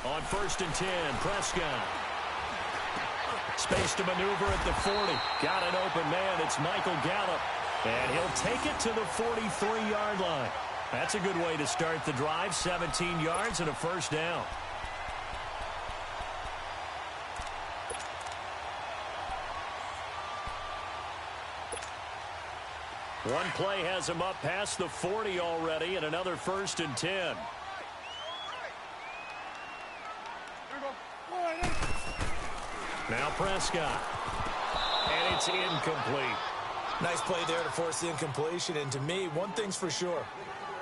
On 1st and 10, Prescott. Space to maneuver at the 40. Got an open man. It's Michael Gallup. And he'll take it to the 43-yard line. That's a good way to start the drive. 17 yards and a first down. One play has him up past the 40 already, and another 1st and 10. Now Prescott. And it's incomplete. Nice play there to force the incompletion. And to me, one thing's for sure.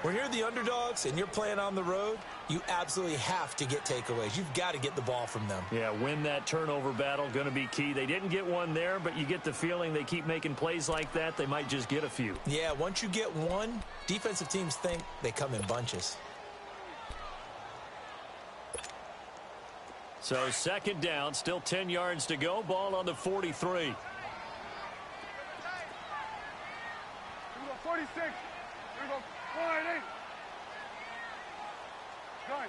When you're the underdogs and you're playing on the road, you absolutely have to get takeaways. You've got to get the ball from them. Yeah, win that turnover battle, going to be key. They didn't get one there, but you get the feeling they keep making plays like that, they might just get a few. Yeah, once you get one, defensive teams think they come in bunches. So 2nd down, still 10 yards to go. Ball on the 43. 46. Here we go. 40. Gun.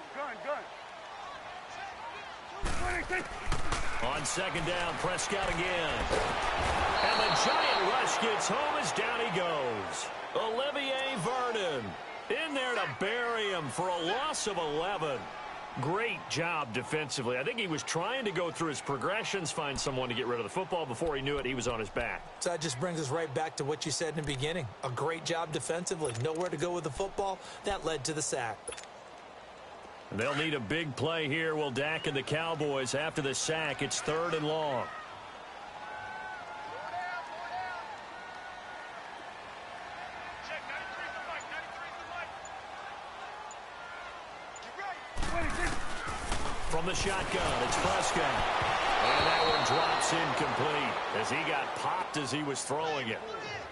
26. On 2nd down, Prescott again. And the giant rush gets home as down he goes. Olivier Vernon in there to bury him for a loss of 11. Great job defensively. I think he was trying to go through his progressions, find someone to get rid of the football. Before he knew it, he was on his back. So that just brings us right back to what you said in the beginning. A great job defensively. Nowhere to go with the football. That led to the sack. They'll need a big play here, will Dak and the Cowboys. After the sack, it's 3rd and long. From the shotgun, it's Prescott. And that one drops incomplete as he got popped as he was throwing it.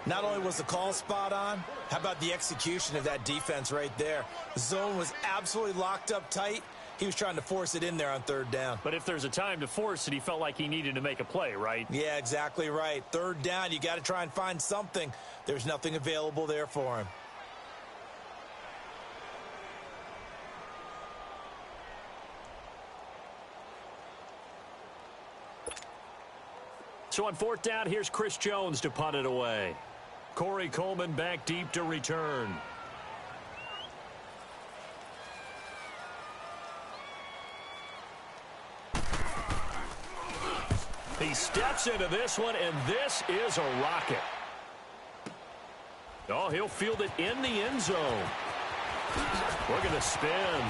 Not only was the call spot on, how about the execution of that defense right there? The zone was absolutely locked up tight. He was trying to force it in there on 3rd down. But if there's a time to force it, he felt like he needed to make a play, right? Yeah, exactly right. 3rd down, you got to try and find something. There's nothing available there for him. So on 4th down, here's Chris Jones to punt it away. Corey Coleman back deep to return. He steps into this one, and this is a rocket. Oh, he'll field it in the end zone. Look at the spin.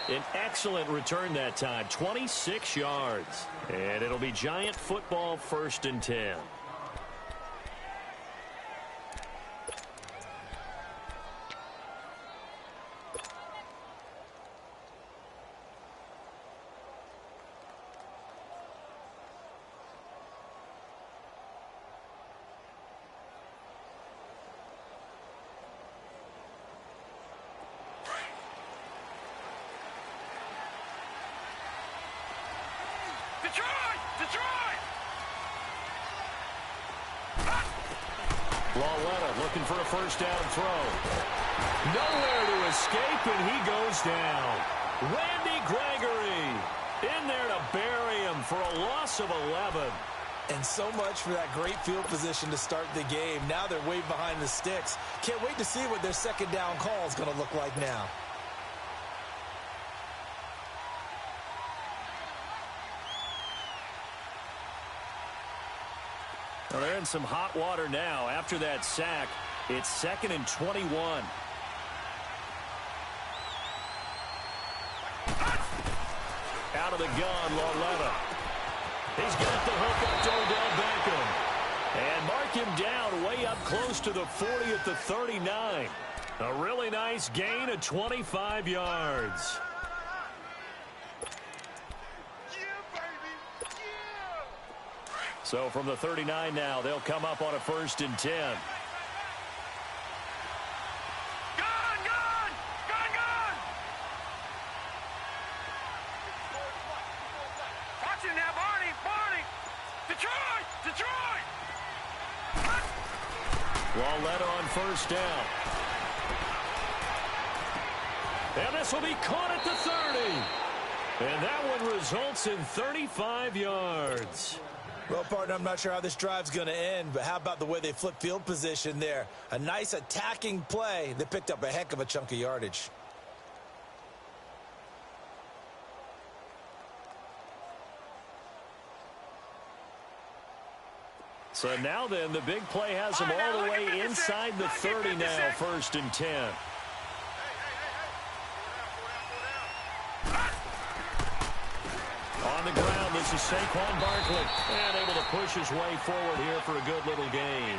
An excellent return that time, 26 yards. And it'll be Giant football, 1st and 10. Lawletta looking for a 1st down throw. Nowhere to escape, and he goes down. Randy Gregory in there to bury him for a loss of 11. And so much for that great field position to start the game. Now they're way behind the sticks. Can't wait to see what their 2nd down call is going to look like now. Well, they're in some hot water now. After that sack, it's 2nd and 21. Out of the gun, Lawletta. He's got the hook up to Odell Beckham. And mark him down way up close to the 40 at the 39. A really nice gain of 25 yards. So from the 39 now, they'll come up on a 1st and 10. Watch it now, Barney. Detroit. Lawletta on 1st down. And this will be caught at the 30. And that one results in 35 yards. Well, partner, I'm not sure how this drive's going to end, but how about the way they flip field position there? A nice attacking play that picked up a heck of a chunk of yardage. So now then, the big play has them all the way inside the 30 now, 1st and 10. On the ground, this is Saquon Barkley. And able to push his way forward here for a good little gain.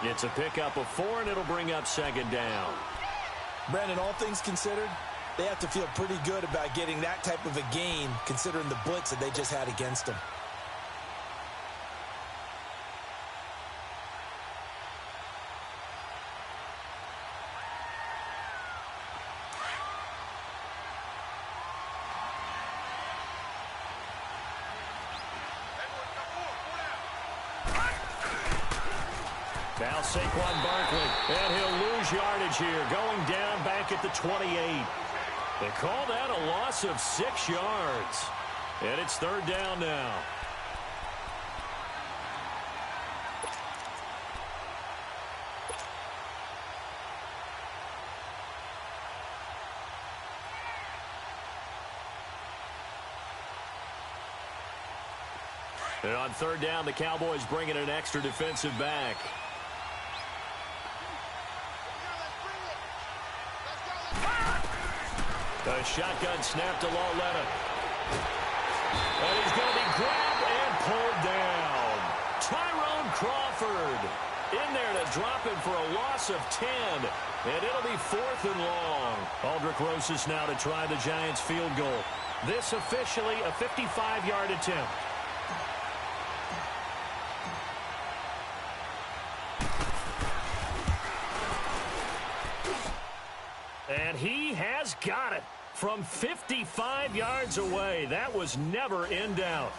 It's a pickup of 4, and it'll bring up 2nd down. Brandon, all things considered, they have to feel pretty good about getting that type of a gain, considering the blitz that they just had against them. Now Saquon Barkley, and he'll lose yardage here, going down back at the 28. They call that a loss of 6 yards. And it's 3rd down now. And on 3rd down, the Cowboys bring in an extra defensive back. The shotgun snap to Lauletta. And he's going to be grabbed and pulled down. Tyrone Crawford in there to drop him for a loss of 10. And it'll be 4th and long. Aldrick Rosas now to try the Giants field goal. This officially a 55-yard attempt. And he has got it from 55 yards away. That was never in doubt.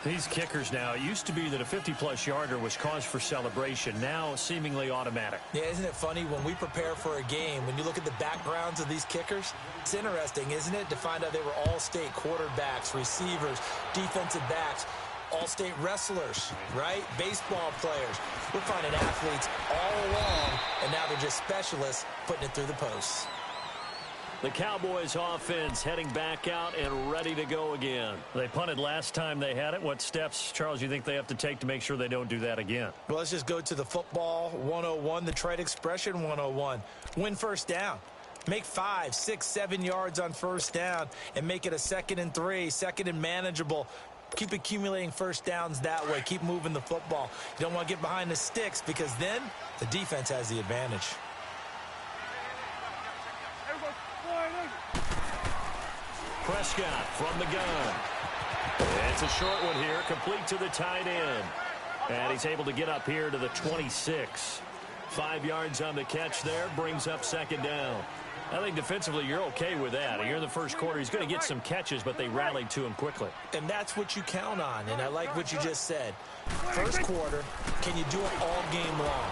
These kickers now, it used to be that a 50-plus yarder was cause for celebration. Now seemingly automatic. Yeah, isn't it funny when we prepare for a game, when you look at the backgrounds of these kickers, it's interesting, isn't it, to find out they were all-state quarterbacks, receivers, defensive backs, all-state wrestlers, right? Baseball players. We're finding athletes all along, and now they're just specialists putting it through the posts. The Cowboys offense heading back out and ready to go again. They punted last time they had it. What steps, Charles, you think they have to take to make sure they don't do that again? Well, let's just go to the football 101, the trade expression 101. Win 1st down. Make 5, 6, 7 yards on 1st down and make it a 2nd and 3, 2nd and manageable. Keep accumulating 1st downs that way. Keep moving the football. You don't want to get behind the sticks because then the defense has the advantage. Prescott from the gun. It's a short one here, complete to the tight end. And he's able to get up here to the 26. 5 yards on the catch there, brings up 2nd down. I think defensively you're okay with that. Here in the 1st quarter, he's going to get some catches, but they rallied to him quickly. And that's what you count on, and I like what you just said. 1st quarter, can you do it all game long?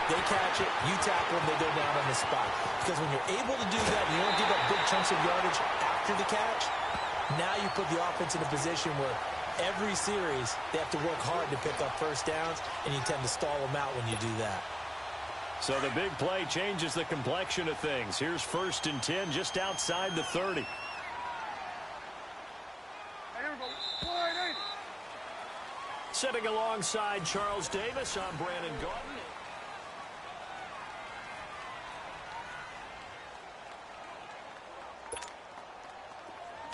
They catch it, you tackle them, they go down on the spot. Because when you're able to do that, and you don't give up big chunks of yardage after the catch, now you put the offense in a position where every series they have to work hard to pick up 1st downs, and you tend to stall them out when you do that. So the big play changes the complexion of things. Here's 1st and 10 just outside the 30. Sitting alongside Charles Davis, I'm Brandon Gordon.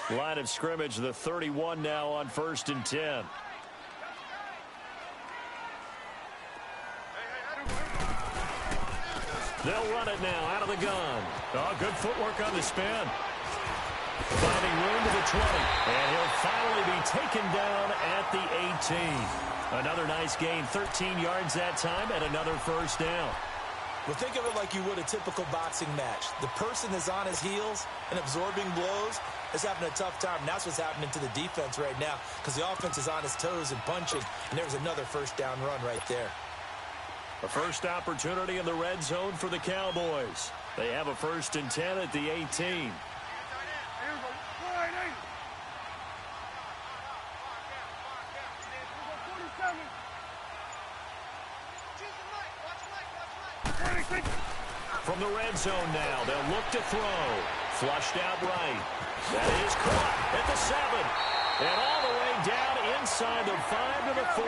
Line of scrimmage, the 31 now on 1st and 10. They'll run it now out of the gun. Oh, good footwork on the spin. Finding room to the 20. And he'll finally be taken down at the 18. Another nice gain, 13 yards that time, and another 1st down. Well, think of it like you would a typical boxing match. The person is on his heels and absorbing blows is having a tough time. And that's what's happening to the defense right now because the offense is on his toes and punching. And there's another 1st down run right there. A first opportunity in the red zone for the Cowboys. They have a 1st and 10 at the 18. Here we go. Wide 80. From the red zone now, they'll look to throw. Flushed out right. That is caught at the 7. And all the way down inside the 5 to the 4.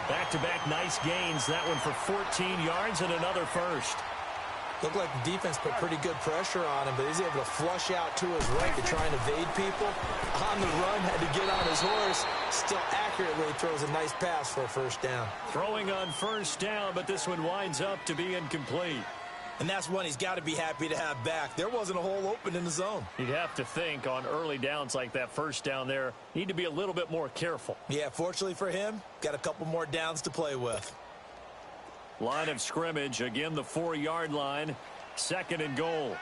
Back-to-back nice gains. That one for 14 yards and another 1st. Looked like the defense put pretty good pressure on him, but he's able to flush out to his right to try and evade people. On the run, had to get on his horse. Still accurately throws a nice pass for a 1st down. Throwing on 1st down, but this one winds up to be incomplete. And that's one he's got to be happy to have back. There wasn't a hole open in the zone. You'd have to think on early downs like that 1st down there, need to be a little bit more careful. Yeah, fortunately for him, got a couple more downs to play with. Line of scrimmage, again the 4-yard line, 2nd and goal.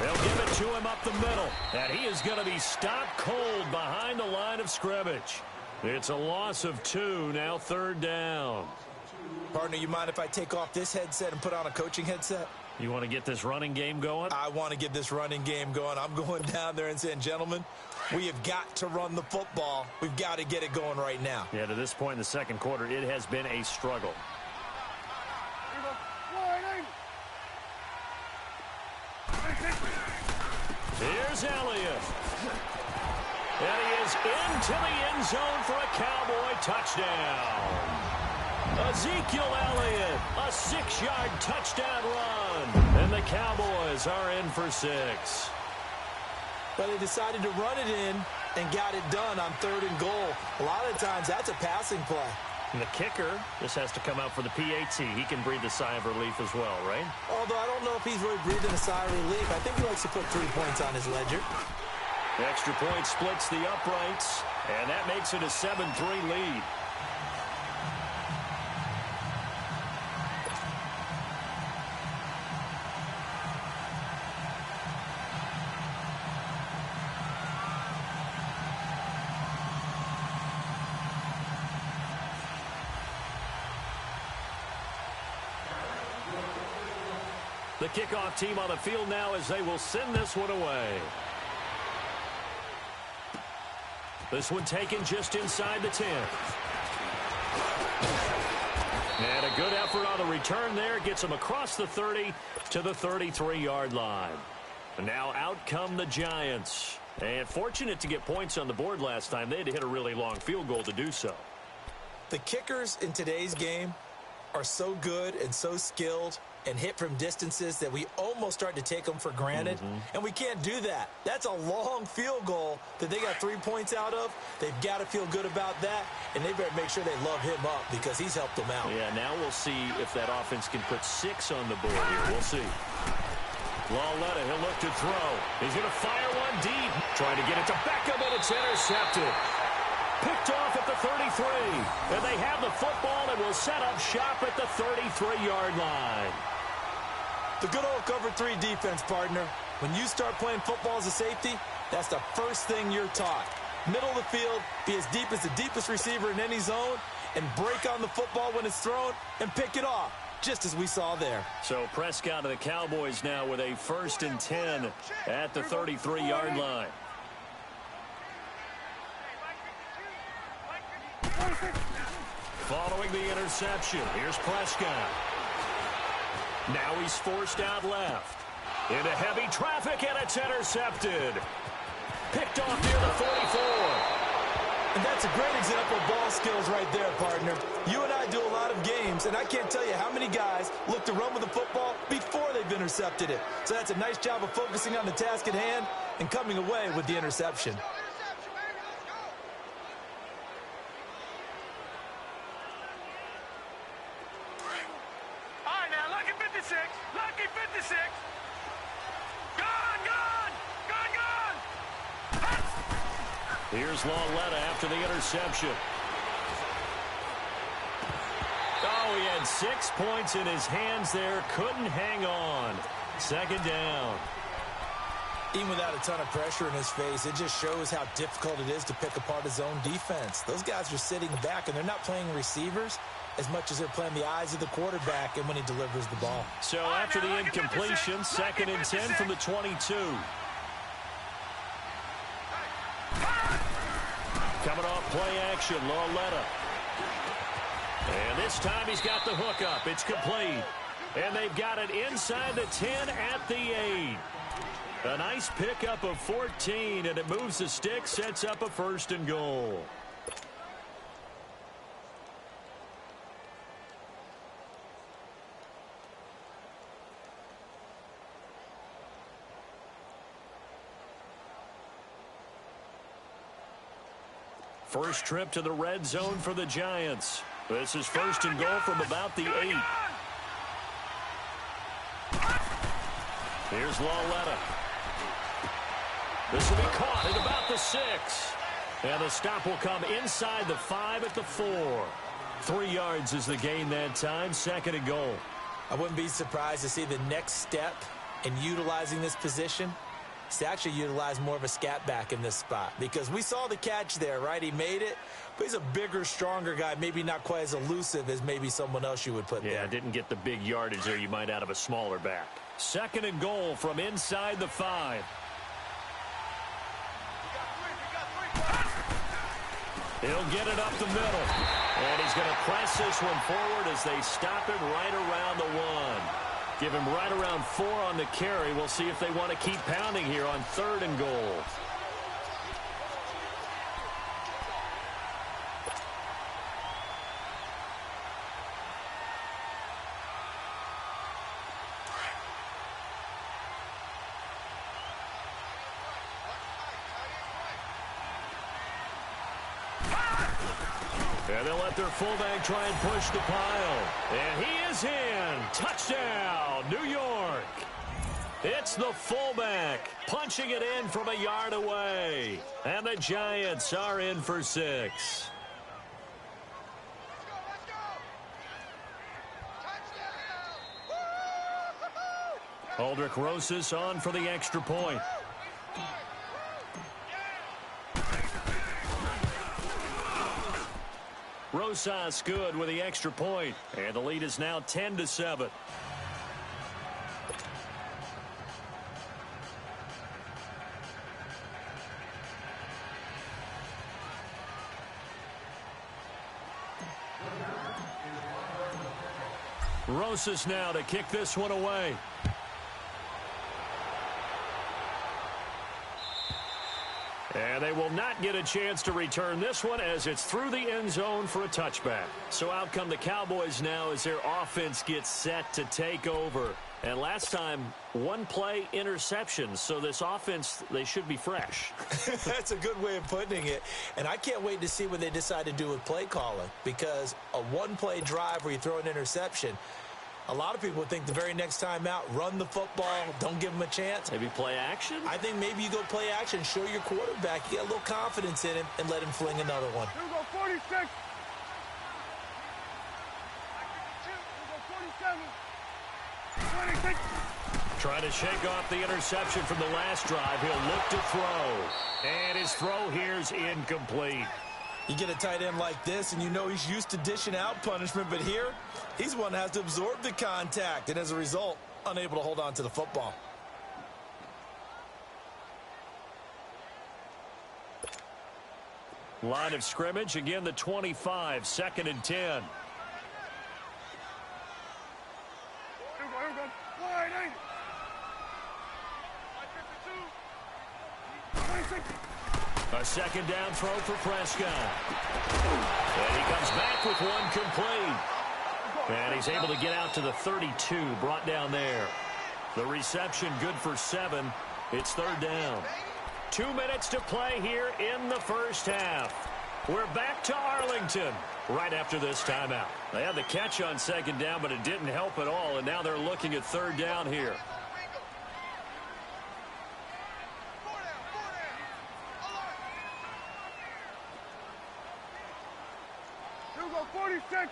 They'll give it to him up the middle, and he is going to be stopped cold behind the line of scrimmage. It's a loss of 2, now 3rd down. Partner, you mind if I take off this headset and put on a coaching headset? You want to get this running game going? I want to get this running game going. I'm going down there and saying, gentlemen, we have got to run the football. We've got to get it going right now. Yeah, to this point in the 2nd quarter, it has been a struggle. Here we go. Wide 80. Here's Elliott. And he is into the end zone for a Cowboy touchdown. Ezekiel Elliott, a 6-yard touchdown run. And the Cowboys are in for 6. But they decided to run it in and got it done on 3rd and goal. A lot of times that's a passing play. And the kicker just has to come out for the PAT. He can breathe a sigh of relief as well, right? Although I don't know if he's really breathing a sigh of relief. I think he likes to put 3 points on his ledger. Extra point splits the uprights, and that makes it a 7-3 lead. The kickoff team on the field now as they will send this one away. This one taken just inside the 10. And a good effort on the return there. Gets them across the 30 to the 33-yard line. And now out come the Giants. And fortunate to get points on the board last time. They had to hit a really long field goal to do so. The kickers in today's game are so good and so skilled and hit from distances that we almost start to take them for granted. And we can't do that. That's a long field goal that they got 3 points out of. They've got to feel good about that, and they better make sure they love him up because he's helped them out. Yeah, now we'll see if that offense can put 6 on the board here. We'll see. Lauletta, he'll look to throw. He's going to fire one deep. Trying to get it to Beckham, and it's intercepted. Picked off at the 33. And they have the football and will set up shop at the 33-yard line. The good old cover 3 defense, partner. When you start playing football as a safety, that's the first thing you're taught. Middle of the field, be as deep as the deepest receiver in any zone, and break on the football when it's thrown and pick it off, just as we saw there. So Prescott and the Cowboys now with a 1st and 10 at the 33-yard line. Following the interception, here's Prescott. Now he's forced out left. Into heavy traffic, and it's intercepted. Picked off near the 44. And that's a great example of ball skills right there, partner. You and I do a lot of games, and I can't tell you how many guys look to run with the football before they've intercepted it. So that's a nice job of focusing on the task at hand and coming away with the interception. Lucky 56. Gone, gone, gone, gone. Here's Lauletta after the interception. Oh, he had 6 points in his hands there. Couldn't hang on. Second down. Even without a ton of pressure in his face, it just shows how difficult it is to pick apart his own defense. Those guys are sitting back, and they're not playing receivers as much as they're playing the eyes of the quarterback and when he delivers the ball. So after the incompletion, 2nd and 10 from the 22. Coming off play action, Lauletta. And this time he's got the hook up. It's complete. And they've got it inside the 10 at the 8. A nice pickup of 14, and it moves the stick, sets up a 1st and goal. First trip to the red zone for the Giants. This is 1st and goal from about the 8. Here's Lauletta. This will be caught at about the 6. And the stop will come inside the 5 at the 4. 3 yards is the gain that time, 2nd and goal. I wouldn't be surprised to see the next step in utilizing this position is to actually utilize more of a scat back in this spot. Because we saw the catch there, right? He made it, but he's a bigger, stronger guy, maybe not quite as elusive as maybe someone else you would put there. Yeah, didn't get the big yardage there you might out of a smaller back. 2nd and goal from inside the 5. He'll get it up the middle. And he's going to press this one forward as they stop him right around the 1. Give him right around 4 on the carry. We'll see if they want to keep pounding here on 3rd and goal. And they'll let their fullback try and push the pile. And he is in. Touchdown, New York. It's the fullback punching it in from a yard away. And the Giants are in for 6. Aldrich Rosas on for the extra point. Rosas good with the extra point. And the lead is now 10-7. Rosas now to kick this one away. And they will not get a chance to return this one as it's through the end zone for a touchback. So out come the Cowboys now as their offense gets set to take over. And last time, 1 play interception. So this offense, they should be fresh. That's a good way of putting it. And I can't wait to see what they decide to do with play calling. Because a 1-play drive where you throw an interception, a lot of people think the very next time out, run the football, don't give them a chance. Maybe play action? I think maybe you go play action, show your quarterback, you get a little confidence in him, and let him fling another one. Here we go, 46. Here we go, 47. 26. Trying to shake off the interception from the last drive. He'll look to throw. And his throw here's incomplete. You get a tight end like this, and you know he's used to dishing out punishment, but here, he's one that has to absorb the contact, and as a result, unable to hold on to the football. Line of scrimmage, again the 25, 2nd and 10. Here we go, here we go. Wide 8. 26. A 2nd down throw for Prescott. And he comes back with one complete. And he's able to get out to the 32, brought down there. The reception good for 7. It's 3rd down. 2 minutes to play here in the first half. We're back to Arlington right after this timeout. They had the catch on 2nd down, but it didn't help at all. And now they're looking at 3rd down here. Here we go, 46.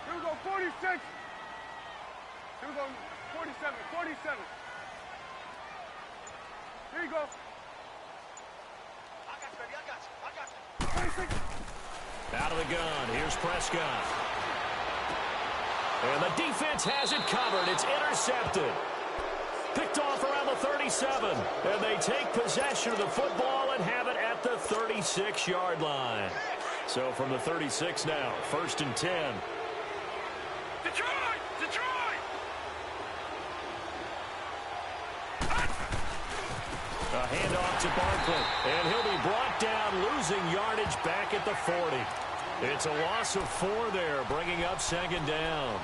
Here we go, 46. Here we go. 47. 47. Here you go. I got you, baby. I got you. 26. Out of the gun. Here's Prescott. And the defense has it covered. It's intercepted. Picked off around the 37. And they take possession of the football and have it at the 36-yard line. So from the 36 now, 1st and 10. Detroit! Detroit! A handoff to Barkley. And he'll be brought down, losing yardage back at the 40. It's a loss of 4 there, bringing up 2nd down.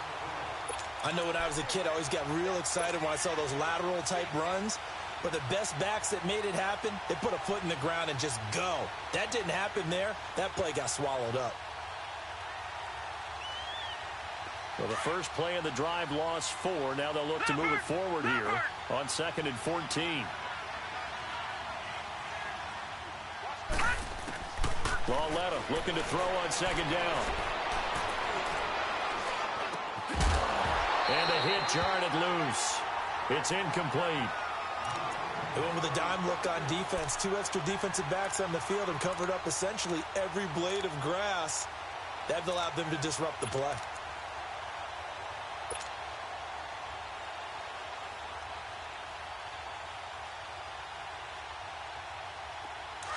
I know when I was a kid, I always got real excited when I saw those lateral-type runs. But the best backs that made it happen, they put a foot in the ground and just go. That didn't happen there. That play got swallowed up. Well, the first play of the drive lost 4. Now they'll look to move it forward here on 2nd and 14. Lauletta looking to throw on 2nd down. And the hit jarred it loose. It's incomplete. They went with a dime look on defense. 2 extra defensive backs on the field and covered up essentially every blade of grass. That allowed them to disrupt the play.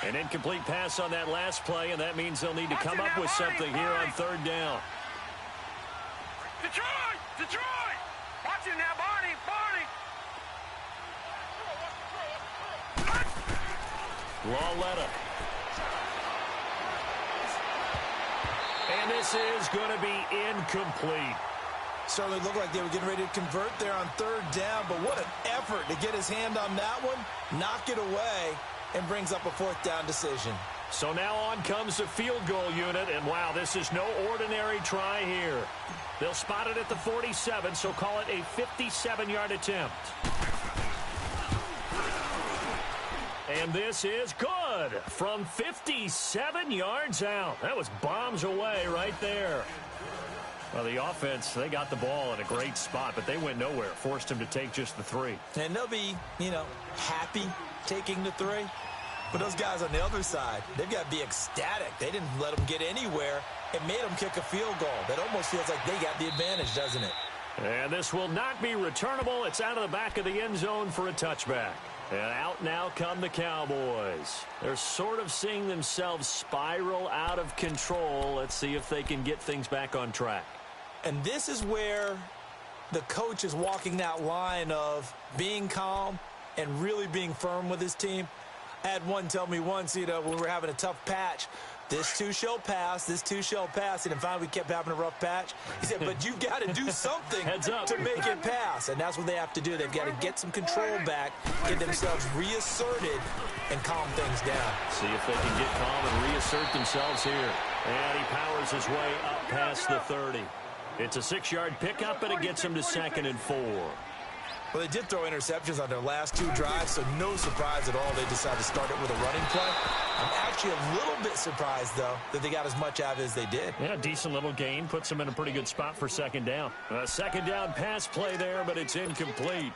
An incomplete pass on that last play, and that means they'll need to come up with something here on 3rd down. Detroit! Detroit! Watch it now, Barney! Barney! Lauletta. And this is going to be incomplete. Certainly looked like they were getting ready to convert there on 3rd down, but what an effort to get his hand on that one, knock it away, and brings up a 4th down decision. So now on comes the field goal unit, and wow, this is no ordinary try here. They'll spot it at the 47, so call it a 57-yard attempt. And this is good from 57 yards out. That was bombs away right there. Well, the offense, they got the ball in a great spot, but they went nowhere. Forced him to take just the 3. And they'll be, happy taking the 3. But those guys on the other side, they've got to be ecstatic. They didn't let them get anywhere. It made them kick a field goal. That almost feels like they got the advantage, doesn't it? And this will not be returnable. It's out of the back of the end zone for a touchback. And out now come the Cowboys. They're sort of seeing themselves spiral out of control. Let's see if they can get things back on track. And this is where the coach is walking that line of being calm and really being firm with his team. I had one tell me once, when we were having a tough patch, this too shall pass, this too shall pass. And finally we kept having a rough patch. He said, but you've got to do something to make it pass. And that's what they have to do. They've got to get some control back, get themselves reasserted, and calm things down. See if they can get calm and reassert themselves here. And he powers his way up past the 30. It's a 6-yard pickup, and it gets him to 2nd and 4. Well, they did throw interceptions on their last 2 drives, so no surprise at all they decided to start it with a running play. I'm actually a little bit surprised, though, that they got as much out of it as they did. Yeah, decent little gain. Puts them in a pretty good spot for 2nd down. A 2nd down pass play there, but it's incomplete.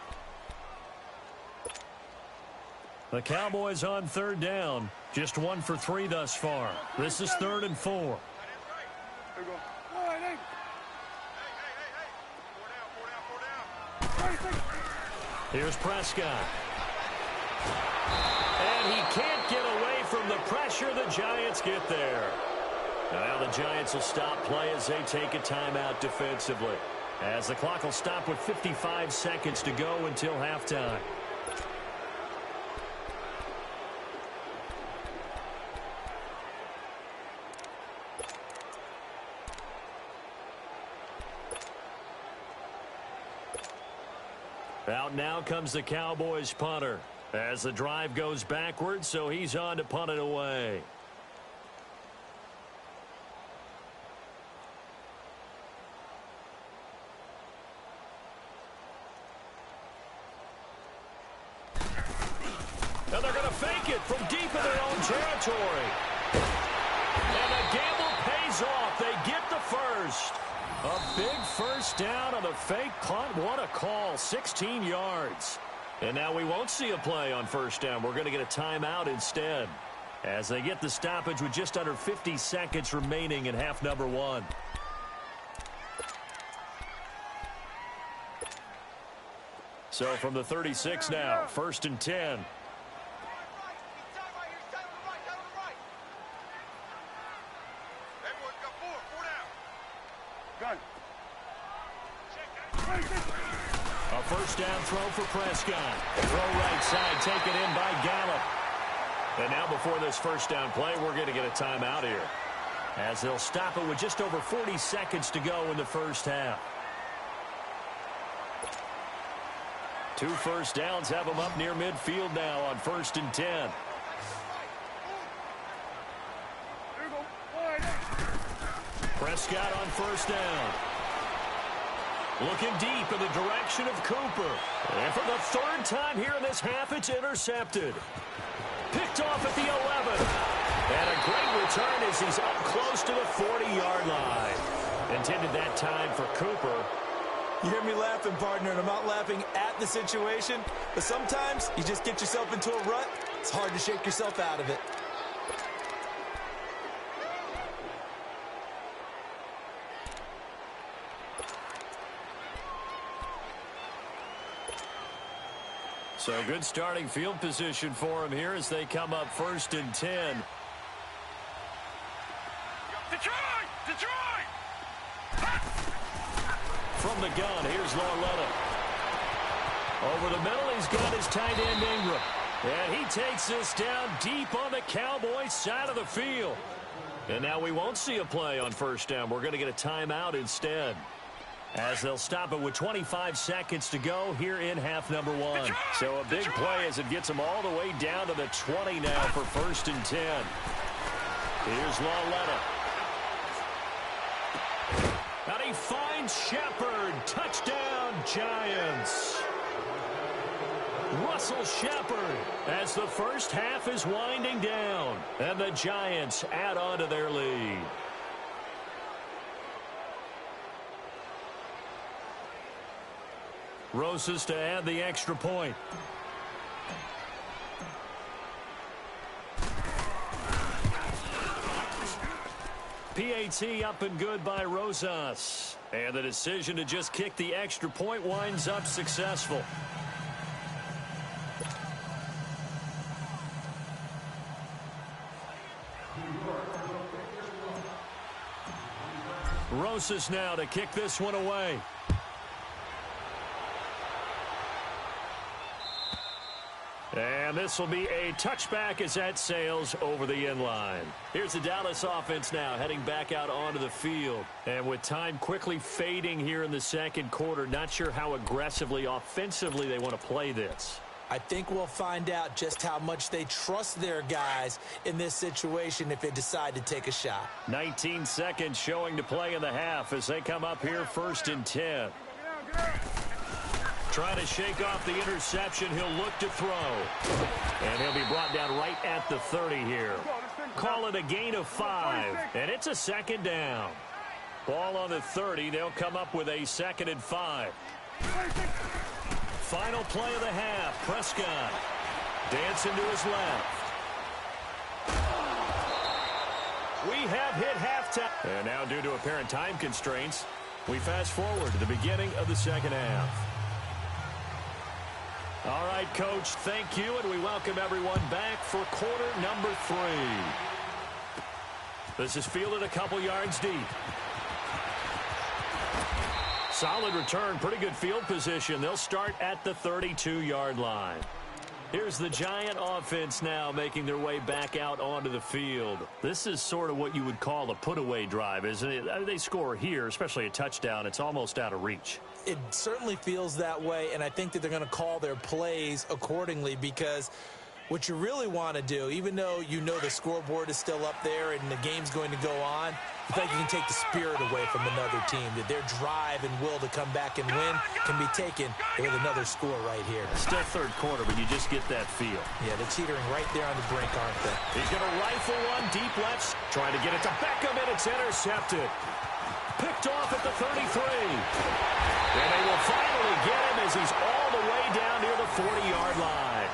The Cowboys on 3rd down. Just 1 for 3 thus far. This is 3rd and 4. There we go. All right, hey. Here's Prescott. And he can't get away from the pressure. The Giants get there. Now the Giants will stop play as they take a timeout defensively. As the clock will stop with 55 seconds to go until halftime. Out now comes the Cowboys punter as the drive goes backwards, so he's on to punt it away. And they're going to fake it from deep in their own territory. And the gamble pays off. They get the first. A big first down on the fake punt. What a call. 16 yards. And now we won't see a play on first down. We're going to get a timeout instead, as they get the stoppage with just under 50 seconds remaining in half number one. So from the 36 now, 1st and 10. A first down throw for Prescott. Throw right side, taken in by Gallup. And now before this first down play, we're going to get a timeout here, as they'll stop it with just over 40 seconds to go in the first half. 2 first downs have them up near midfield now on 1st and 10. Prescott on first down. Looking deep in the direction of Cooper. And for the 3rd time here in this half, it's intercepted. Picked off at the 11. And a great return as he's up close to the 40-yard line. Intended that time for Cooper. You hear me laughing, partner, and I'm not laughing at the situation, but sometimes you just get yourself into a rut. It's hard to shake yourself out of it. So good starting field position for him here as they come up 1st and 10. Detroit! Detroit! From the gun, here's Lauletta. Over the middle, he's got his tight end Ingram. And he takes this down deep on the Cowboys side of the field. And now we won't see a play on first down. We're going to get a timeout instead, as they'll stop it with 25 seconds to go here in half number one. So a big play as it gets them all the way down to the 20 now for 1st and 10. Here's Lauletta. And he finds Shepard. Touchdown, Giants. Russell Shepard as the first half is winding down, and the Giants add on to their lead. Rosas to add the extra point. PAT up and good by Rosas. And the decision to just kick the extra point winds up successful. Rosas now to kick this one away. And this will be a touchback as that sails over the end line. Here's the Dallas offense now heading back out onto the field. And with time quickly fading here in the second quarter, not sure how aggressively, offensively they want to play this. I think we'll find out just how much they trust their guys in this situation if they decide to take a shot. 19 seconds showing to play in the half as they come up here 1st and 10. Trying to shake off the interception. He'll look to throw. And he'll be brought down right at the 30 here. Call it a gain of 5. And it's a 2nd down. Ball on the 30. They'll come up with a 2nd and 5. Final play of the half. Prescott dancing to his left. We have hit halftime. And now due to apparent time constraints, we fast forward to the beginning of the second half. All right, Coach, thank you, and we welcome everyone back for quarter number 3. This is fielded a couple yards deep. Solid return, pretty good field position. They'll start at the 32-yard line. Here's the Giant offense now making their way back out onto the field. This is sort of what you would call a put-away drive, isn't it? They score here, especially a touchdown. It's almost out of reach. It certainly feels that way, and I think that they're going to call their plays accordingly, because what you really want to do, even though you know the scoreboard is still up there and the game's going to go on, you think you can take the spirit away from another team, that their drive and will to come back and win can be taken with another score right here. Still third quarter, but you just get that feel. Yeah, they're teetering right there on the brink, aren't they? He's going to rifle one deep left, trying to get it to Beckham, and it's intercepted. picked off at the 33. And they will finally get him as he's all the way down near the 40-yard line.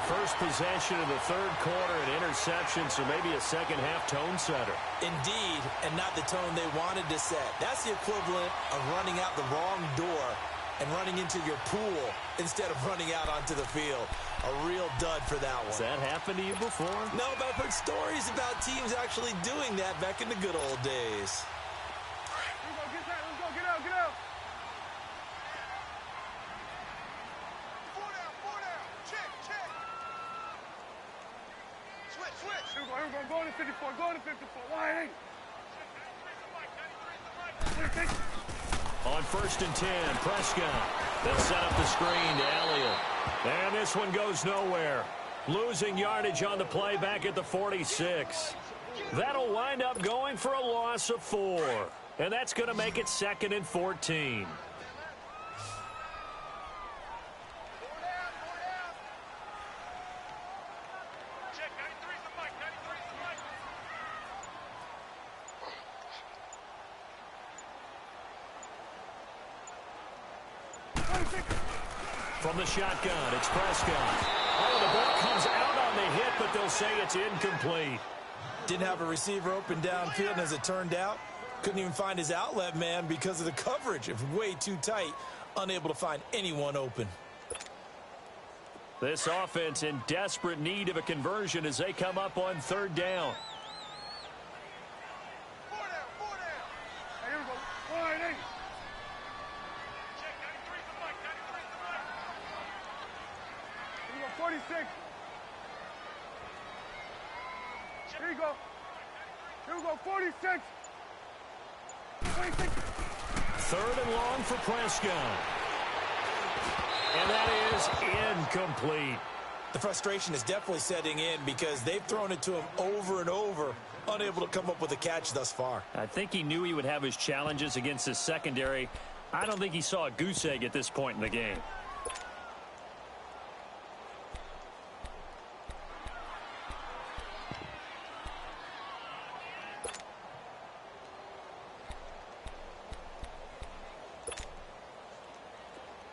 First possession of the third quarter, an interception, so maybe a second-half tone setter. Indeed, and not the tone they wanted to set. That's the equivalent of running out the wrong door and running into your pool instead of running out onto the field. A real dud for that one. Has that happened to you before? No, but I've heard stories about teams actually doing that back in the good old days. Let's go, get out, get out. Four down. Check. Switch. Here we go, go to 54, Why ain't? On 1st and 10, Prescott. They'll set up the screen to Elliott. And this one goes nowhere. Losing yardage on the play back at the 46. That'll wind up going for a loss of 4. And that's going to make it 2nd and 14. From the shotgun, it's Prescott. Oh, the ball comes out on the hit, but they'll say it's incomplete. Didn't have a receiver open downfield, and as it turned out, couldn't even find his outlet man because of the coverage. It was way too tight, unable to find anyone open. This offense in desperate need of a conversion as they come up on 3rd down. Here we go. Why ain't? 46. Here you go. 46. 26. 3rd and long for Prescott. And that is incomplete. The frustration is definitely setting in because they've thrown it to him over and over, unable to come up with a catch thus far. I think he knew he would have his challenges against his secondary. I don't think he saw a goose egg at this point in the game.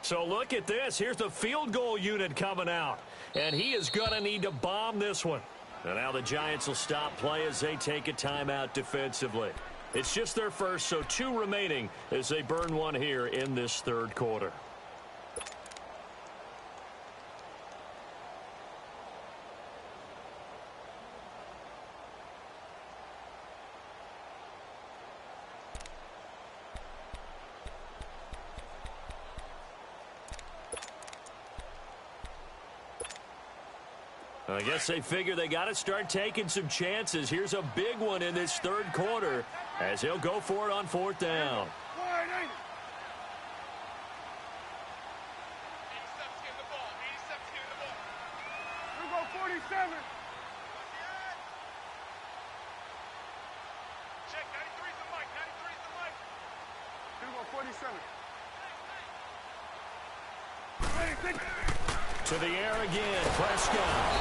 So look at this. Here's the field goal unit coming out. And he is going to need to bomb this one. And now the Giants will stop play as they take a timeout defensively. It's just their first, so 2 remaining as they burn one here in this 3rd quarter. I guess they figure they got to start taking some chances. Here's a big one in this 3rd quarter as he'll go for it on 4th down. Here we go, 47. Check, 93's the mic, 93's the mic. Here we go, 47. To the air again, Prescott.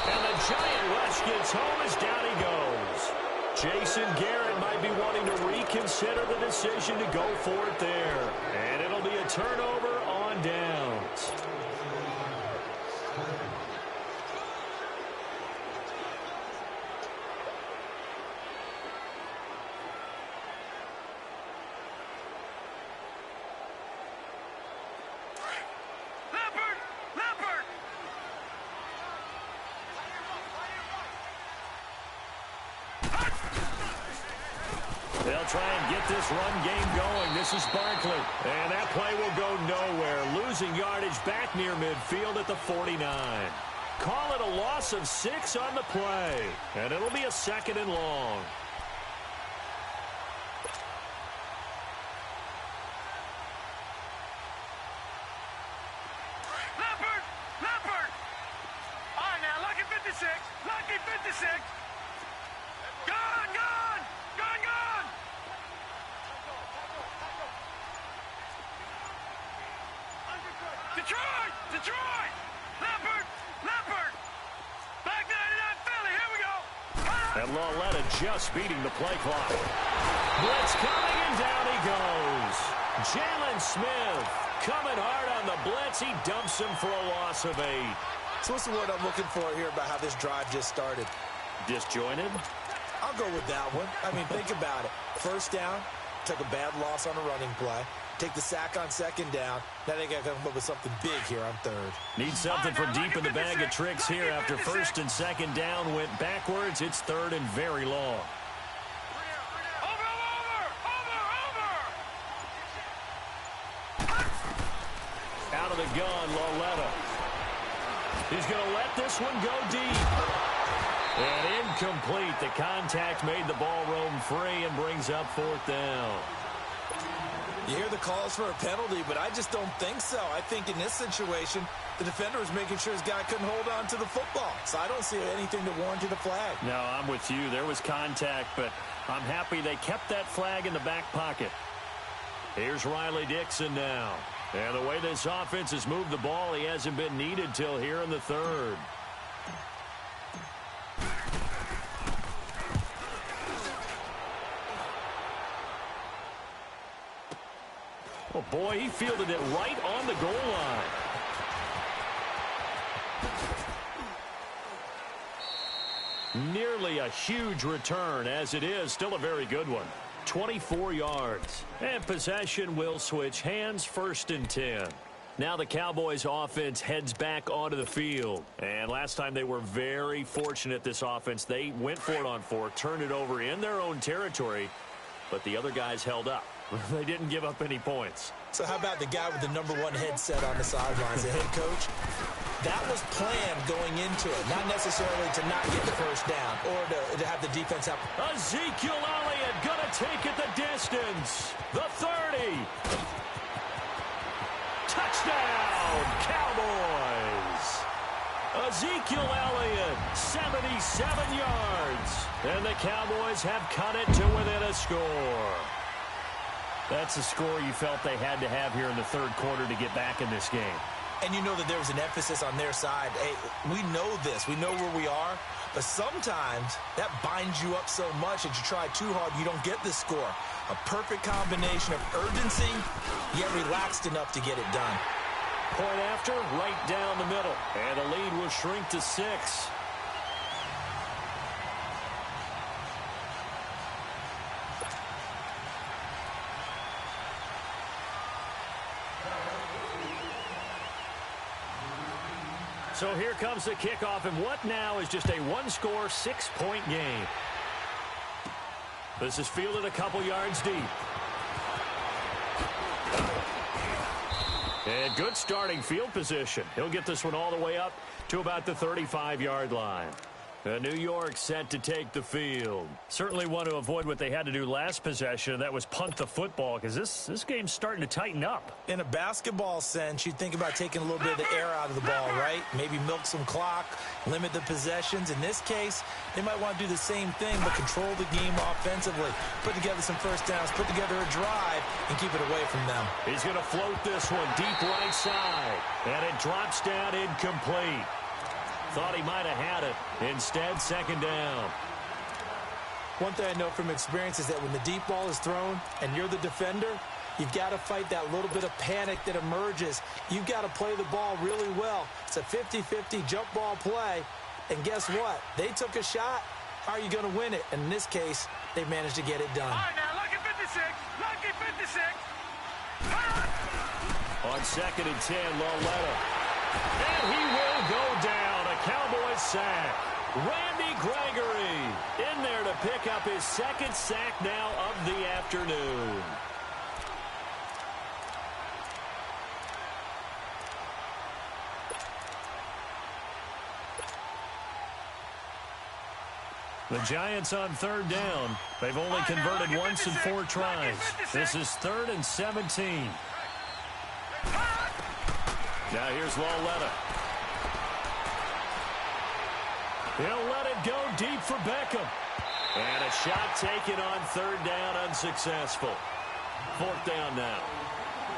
And the giant rush gets home as down he goes. Jason Garrett might be wanting to reconsider the decision to go for it there. And it'll be a turnover on downs. They'll try and get this run game going. This is Barkley. And that play will go nowhere. Losing yardage back near midfield at the 49. Call it a loss of 6 on the play. And it'll be a 2nd and long. Leopard! All right, now, lucky 56. Lucky 56. Gone! Detroit! Leopard! Back 99 Philly, here we go! And Lauletta just beating the play clock. Blitz coming in. And down he goes. Jalen Smith coming hard on the blitz. He dumps him for a loss of 8. So what's the word I'm looking for here about how this drive just started? Disjointed? I'll go with that one. I mean, think about it. First down, took a bad loss on a running play. Take the sack on second down. Now they got to come up with something big here on third. Need something from deep in the bag of tricks here after first and second down went backwards. It's third and very long. Out of the gun, Loletta. He's going to let this one go deep. And incomplete. The contact made the ball roam free and brings up fourth down. You hear the calls for a penalty, but I just don't think so. I think in this situation, the defender was making sure his guy couldn't hold on to the football. So I don't see anything to warrant the flag. No, I'm with you. There was contact, but I'm happy they kept that flag in the back pocket. Here's Riley Dixon now. And the way this offense has moved the ball, he hasn't been needed till here in the third. Oh, boy, he fielded it right on the goal line. Nearly a huge return, as it is still a very good one. 24 yards. And possession will switch hands, first and 10. Now the Cowboys offense heads back onto the field. And last time they were very fortunate, this offense. They went for it on 4, turned it over in their own territory, but the other guys held up. They didn't give up any points. So how about the guy with the #1 headset on the sidelines, the head coach? That was planned going into it, not necessarily to not get the first down or to have the defense have. Ezekiel Elliott going to take it the distance. The 30. Touchdown, Cowboys. Ezekiel Elliott, 77 yards. And the Cowboys have cut it to within a score. That's a score you felt they had to have here in the third quarter to get back in this game. And you know that there was an emphasis on their side. Hey, we know this. We know where we are. But sometimes that binds you up so much that you try too hard, you don't get the score. A perfect combination of urgency, yet relaxed enough to get it done. Point after, right down the middle. And the lead will shrink to 6. So here comes the kickoff, and what now is just a one-score, 6-point game. This is fielded a couple yards deep. And good starting field position. He'll get this one all the way up to about the 35-yard line. New York set to take the field. Certainly want to avoid what they had to do last possession, and that was punt the football, because this game's starting to tighten up. In a basketball sense, you think about taking a little bit of the air out of the ball, right? Maybe milk some clock, limit the possessions. In this case, they might want to do the same thing, but control the game offensively. Put together some first downs, put together a drive, and keep it away from them. He's going to float this one deep right side, and it drops down incomplete. Thought he might have had it. Instead, second down. One thing I know from experience is that when the deep ball is thrown and you're the defender, you've got to fight that little bit of panic that emerges. You've got to play the ball really well. It's a 50-50 jump ball play. And guess what? They took a shot. How are you going to win it? And in this case, they managed to get it done. All right, now, lucky 56. Lucky 56. On second and 10, Loletta. And he will go down. Cowboys sack. Randy Gregory in there to pick up his second sack now of the afternoon. The Giants on third down. They've only converted once in 4 tries. This is 3rd and 17. Now here's Loletta. He'll let it go deep for Beckham. And a shot taken on third down, unsuccessful. 4th down now.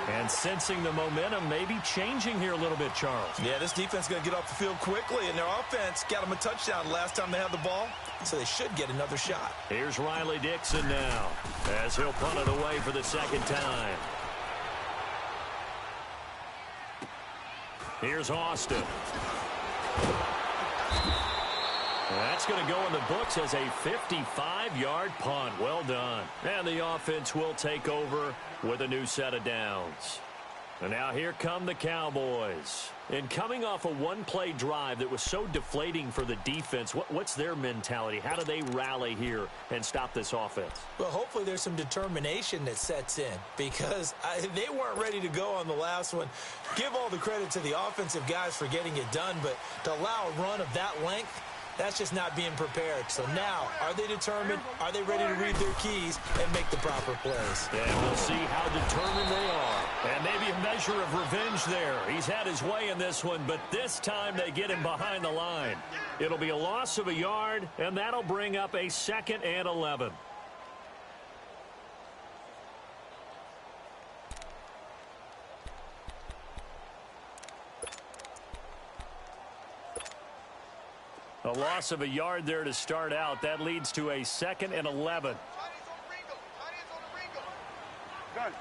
And sensing the momentum maybe changing here a little bit, Charles. Yeah, this defense is going to get off the field quickly, and their offense got them a touchdown last time they had the ball, so they should get another shot. Here's Riley Dixon now as he'll punt it away for the second time. Here's Austin. That's going to go in the books as a 55-yard punt. Well done. And the offense will take over with a new set of downs. And now here come the Cowboys. And coming off a one-play drive that was so deflating for the defense, what's their mentality? How do they rally here and stop this offense? Well, hopefully there's some determination that sets in because they weren't ready to go on the last one. Give all the credit to the offensive guys for getting it done, but to allow a run of that length, that's just not being prepared. So now, are they determined? Are they ready to read their keys and make the proper plays? And we'll see how determined they are. And maybe a measure of revenge there. He's had his way in this one, but this time they get him behind the line. It'll be a loss of a yard, and that'll bring up a 2nd and 11. A loss of a yard there to start out. That leads to a 2nd and 11. Done.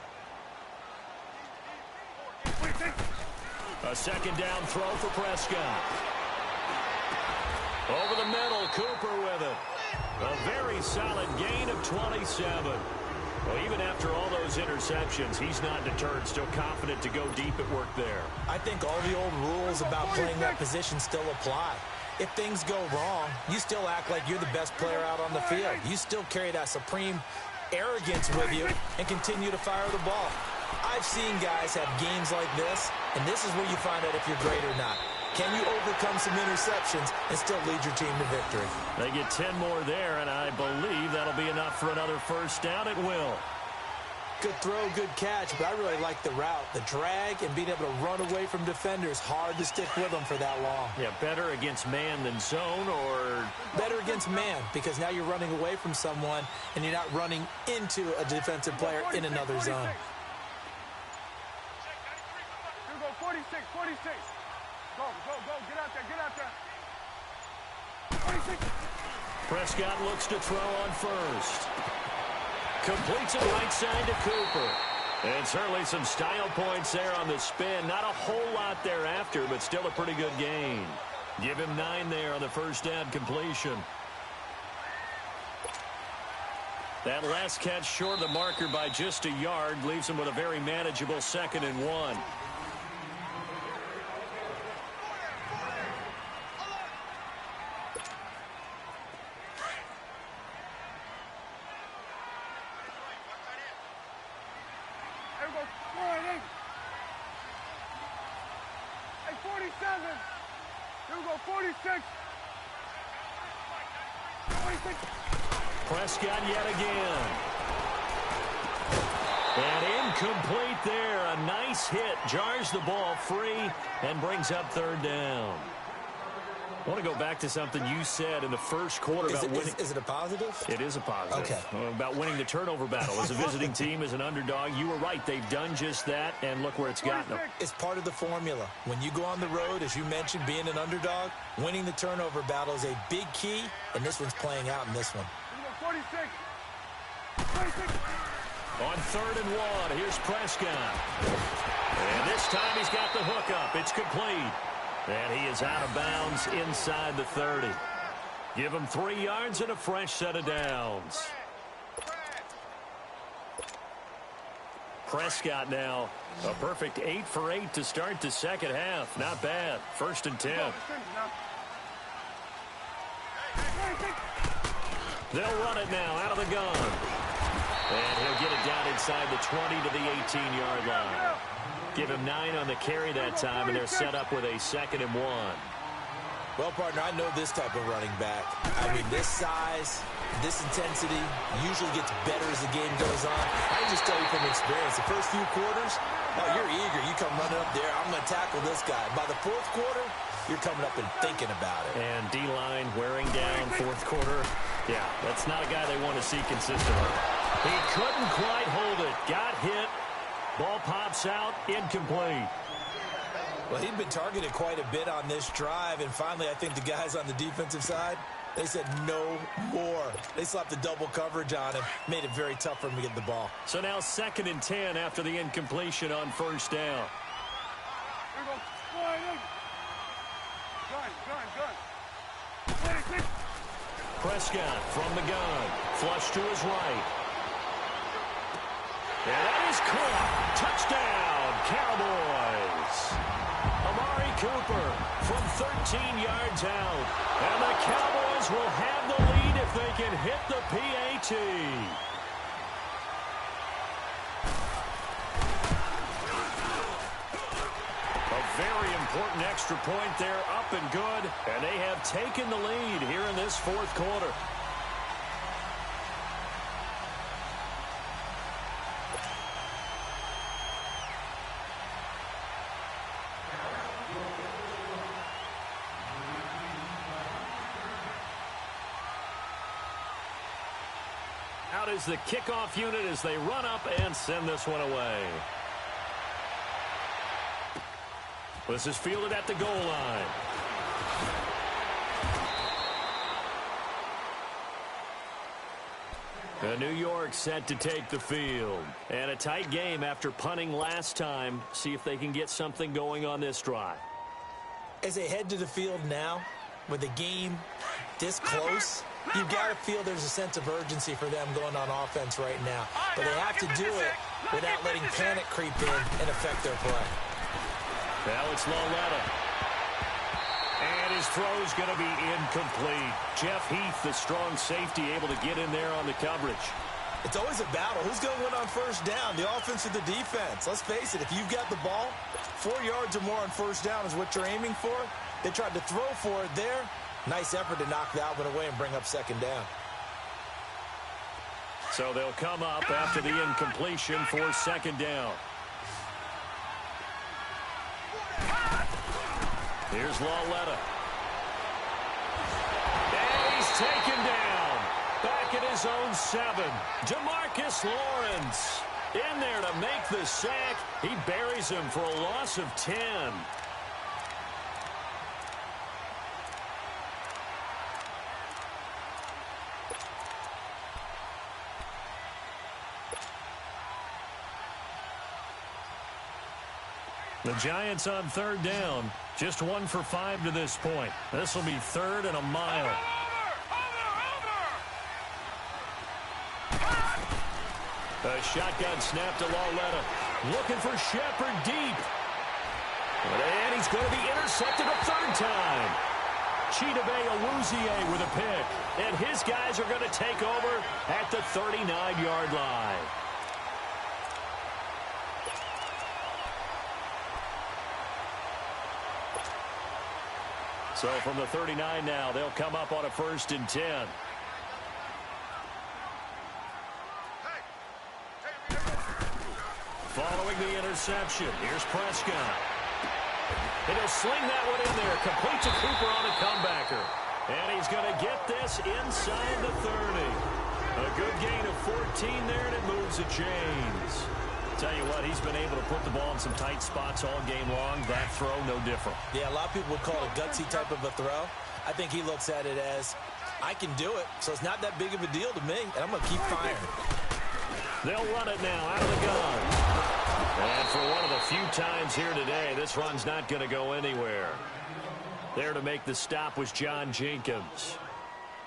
A second down throw for Prescott. Over the middle, Cooper with it. A very solid gain of 27. Well, even after all those interceptions, he's not deterred, still confident to go deep at work there. I think all the old rules about playing that position still apply. If things go wrong, you still act like you're the best player out on the field. You still carry that supreme arrogance with you and continue to fire the ball. I've seen guys have games like this, and this is where you find out if you're great or not. Can you overcome some interceptions and still lead your team to victory? They get 10 more there, and I believe that'll be enough for another first down. It will. Good throw, good catch, but I really like the route. The drag and being able to run away from defenders, hard to stick with them for that long. Yeah, better against man than zone, or? Better against man, because now you're running away from someone and you're not running into a defensive player in another zone. Here we go, 46, 46. Go, get out there. 46. Prescott looks to throw on first. Completes it right side to Cooper. And certainly some style points there on the spin. Not a whole lot thereafter, but still a pretty good gain. Give him 9 there on the first down completion. That last catch short of the marker by just a yard leaves him with a very manageable 2nd and 1. Hey, 47. Here we go, 46. 46. Prescott yet again. And incomplete there. A nice hit. Jars the ball free and brings up 3rd down. I want to go back to something you said in the first quarter about winning. Is it a positive? It is a positive. Okay. About winning the turnover battle. As a visiting team, as an underdog, you were right. They've done just that, and look where it's gotten them. It's part of the formula. When you go on the road, as you mentioned, being an underdog, winning the turnover battle is a big key, and this one's playing out in this one. 46. 46. On 3rd and 1, here's Prescott. And this time he's got the hook up. It's complete. And he is out of bounds inside the 30. Give him 3 yards and a fresh set of downs. Prescott now a perfect 8 for 8 to start the second half. Not bad. 1st and 10. They'll run it now out of the gun. And he'll get it down inside the 20 to the 18-yard line. Give him 9 on the carry that time, and they're set up with a 2nd and 1. Well, partner, I know this type of running back. I mean, this size, this intensity usually gets better as the game goes on. I can just tell you from experience, the first few quarters, oh, you're eager. You come running up there, I'm going to tackle this guy. By the 4th quarter, you're coming up and thinking about it. And D-line wearing down 4th quarter. Yeah, that's not a guy they want to see consistently. He couldn't quite hold it. Got hit. Ball pops out, incomplete. Well, he'd been targeted quite a bit on this drive, and finally I think the guys on the defensive side, they said no more. They slapped the double coverage on him, made it very tough for him to get the ball. So now 2nd and 10 after the incompletion on 1st down. Here we go. Wide in. Gun. 26. Prescott from the gun. Flush to his right. And that is caught. Touchdown, Cowboys. Amari Cooper from 13 yards out. And the Cowboys will have the lead if they can hit the PAT. A very important extra point there, up and good. And they have taken the lead here in this 4th quarter. Out is the kickoff unit as they run up and send this one away. This is fielded at the goal line. New York set to take the field. And a tight game after punting last time. See if they can get something going on this drive. As they head to the field now, with the game this close, you've got to feel there's a sense of urgency for them going on offense right now. But they have to do it without letting panic creep in and affect their play. Alex Loletta. And his throw's going to be incomplete. Jeff Heath, the strong safety, able to get in there on the coverage. It's always a battle. Who's going to win on 1st down, the offense or the defense? Let's face it, if you've got the ball, 4 yards or more on 1st down is what you're aiming for. They tried to throw for it there. Nice effort to knock that one away and bring up 2nd down. So they'll come up after the incompletion for 2nd down. Here's Loletta. And he's taken down. Back at his own 7. DeMarcus Lawrence in there to make the sack. He buries him for a loss of 10. The Giants on 3rd down. Just 1 for 5 to this point. This will be 3rd and a mile. A shotgun snap to Loletta. Looking for Shepard deep. And he's going to be intercepted a 3rd time. Chidobe Awuzie with a pick. And his guys are going to take over at the 39-yard line. So from the 39 now, they'll come up on a 1st and 10. Following the interception, here's Prescott. And he'll sling that one in there, complete to Cooper on a comebacker. And he's going to get this inside the 30. A good gain of 14 there, and it moves the chains. Tell you what, he's been able to put the ball in some tight spots all game long. That throw, no different. Yeah, a lot of people would call it a gutsy type of a throw. I think he looks at it as, I can do it, so it's not that big of a deal to me, and I'm going to keep firing. They'll run it now out of the gun. And for one of the few times here today, this run's not going to go anywhere. There to make the stop was John Jenkins.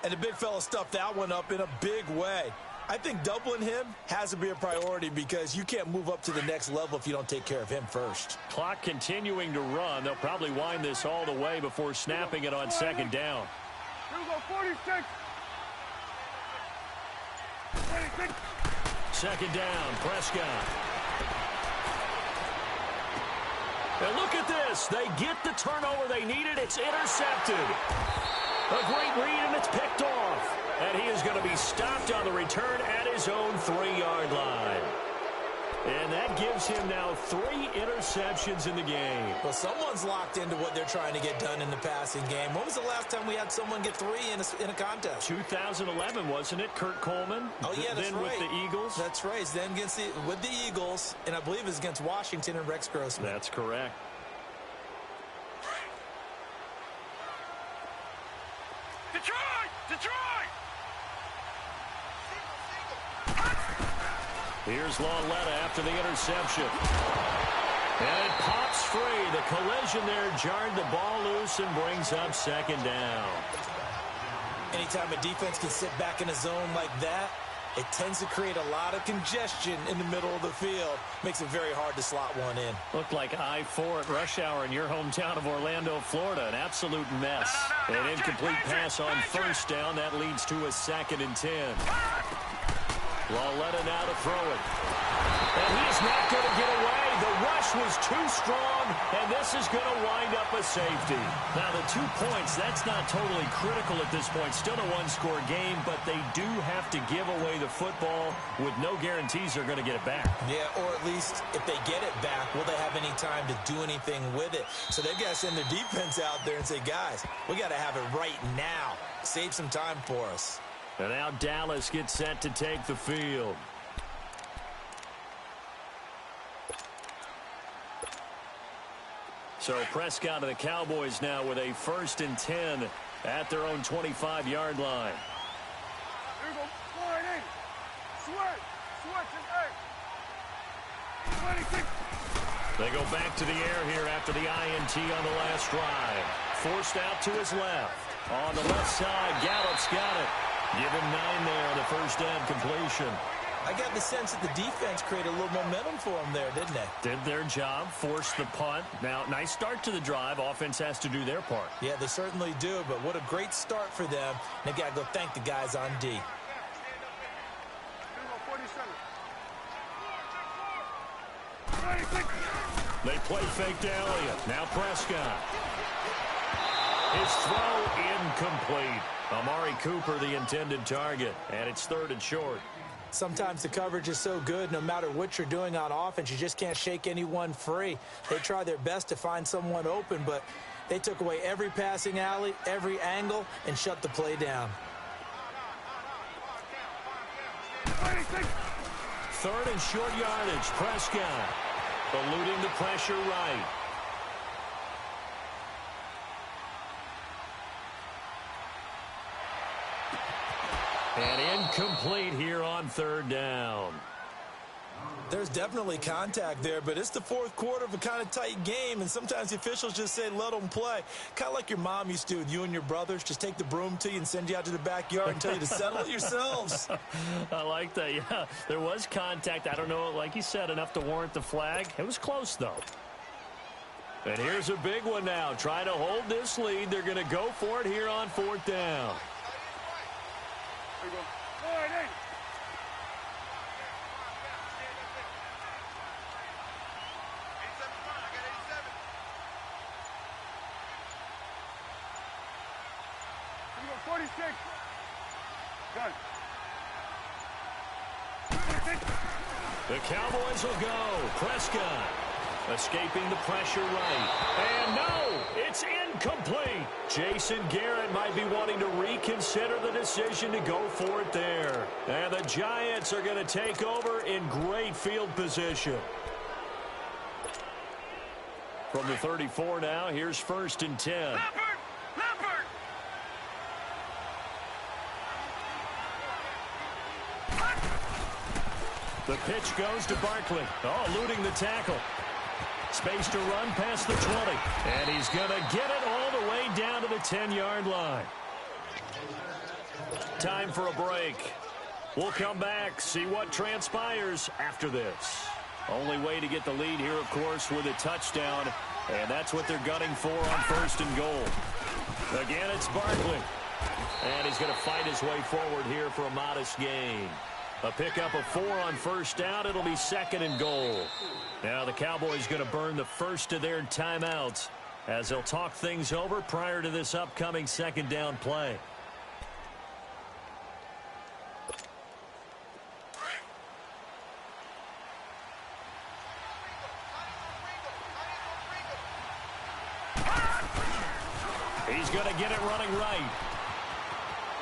And the big fella stuffed that one up in a big way. I think doubling him has to be a priority because you can't move up to the next level if you don't take care of him first. Clock continuing to run. They'll probably wind this all the way before snapping it on 2nd down. Here we go, 46. 26. 2nd down, Prescott. And look at this. They get the turnover they needed. It's intercepted. A great read, and it's picked off. And he is going to be stopped on the return at his own 3-yard line. And that gives him now 3 interceptions in the game. Well, someone's locked into what they're trying to get done in the passing game. When was the last time we had someone get 3 in a contest? 2011, wasn't it? Kurt Coleman. Oh, yeah, that's then right. with the Eagles. That's right. Then with the Eagles, and I believe it's against Washington and Rex Grossman. That's correct. Detroit! Detroit! Here's Lauletta after the interception. And it pops free. The collision there jarred the ball loose and brings up second down. Anytime a defense can sit back in a zone like that, it tends to create a lot of congestion in the middle of the field. Makes it very hard to slot one in. Looked like I-4 at rush hour in your hometown of Orlando, Florida. An absolute mess. An incomplete pass on first down. That leads to a 2nd and 10. Lauletta now to throw it. And he's not going to get away. The rush was too strong, and this is going to wind up a safety. Now, the 2 points, that's not totally critical at this point. Still a one-score game, but they do have to give away the football with no guarantees they're going to get it back. Yeah, or at least if they get it back, will they have any time to do anything with it? So they've got to send their defense out there and say, guys, we got to have it right now. Save some time for us. And now Dallas gets set to take the field. So Prescott of the Cowboys now with a 1st and 10 at their own 25-yard line. Here we go. Line in. Switch. Switch. And 26. They go back to the air here after the INT on the last drive. Forced out to his left. On the left side, Gallup's got it. Give him 9 there on the first down completion. I got the sense that the defense created a little momentum for them there, didn't they? Did their job, forced the punt. Now, nice start to the drive. Offense has to do their part. Yeah, they certainly do, but what a great start for them. They've got to go thank the guys on D. Here we go. 47. 26. They play fake to Elliott. Now Prescott. His throw incomplete. Amari Cooper, the intended target, and it's 3rd and short. Sometimes the coverage is so good, no matter what you're doing on offense, you just can't shake anyone free. They try their best to find someone open, but they took away every passing alley, every angle, and shut the play down. 26. 3rd and short yardage. Prescott eluding the pressure right. And incomplete here on 3rd down. There's definitely contact there, but it's the 4th quarter of a kind of tight game, and sometimes the officials just say, let them play. Kind of like your mom used to with you and your brothers. Just take the broom to you and send you out to the backyard and tell you to settle it yourselves. I like that, yeah. There was contact. I don't know, like you said, enough to warrant the flag. It was close, though. And here's a big one now. Try to hold this lead. They're going to go for it here on 4th down. Here we go. Line in. Here we go. 46. Done. 26. The Cowboys will go. Prescott escaping the pressure right. And no, it's incomplete. Jason Garrett might be wanting to reconsider the decision to go for it there. And the Giants are going to take over in great field position. From the 34 now, here's 1st and 10. Leopard! Leopard! The pitch goes to Barkley. Oh, eluding the tackle. Space to run past the 20. And he's going to get it all the way down to the 10-yard line. Time for a break. We'll come back, see what transpires after this. Only way to get the lead here, of course, with a touchdown. And that's what they're gunning for on 1st and goal. Again, it's Barkley. And he's going to fight his way forward here for a modest gain. A pickup of 4 on 1st down. It'll be 2nd and goal. Now the Cowboys going to burn the first of their timeouts as they'll talk things over prior to this upcoming 2nd down play. going to get it running right.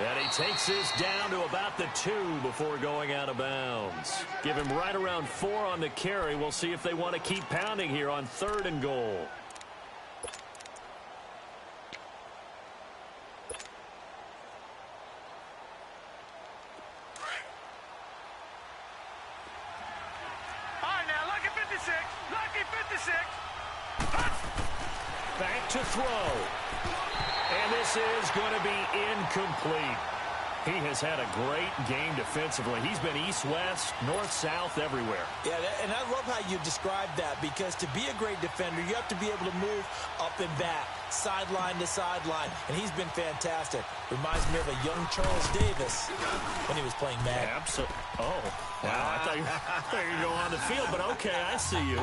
And he takes this down to about the 2 before going out of bounds. Give him right around 4 on the carry. We'll see if they want to keep pounding here on 3rd and goal. Back to throw. And this is going to be incomplete. He has had a great game defensively. He's been east-west, north-south, everywhere. Yeah, and I love how you described that, because to be a great defender, you have to be able to move up and back, sideline to sideline, and he's been fantastic. Reminds me of a young Charles Davis when he was playing Madden. Absolutely. Oh, wow. I thought you were going to go on the field, but okay, I see you.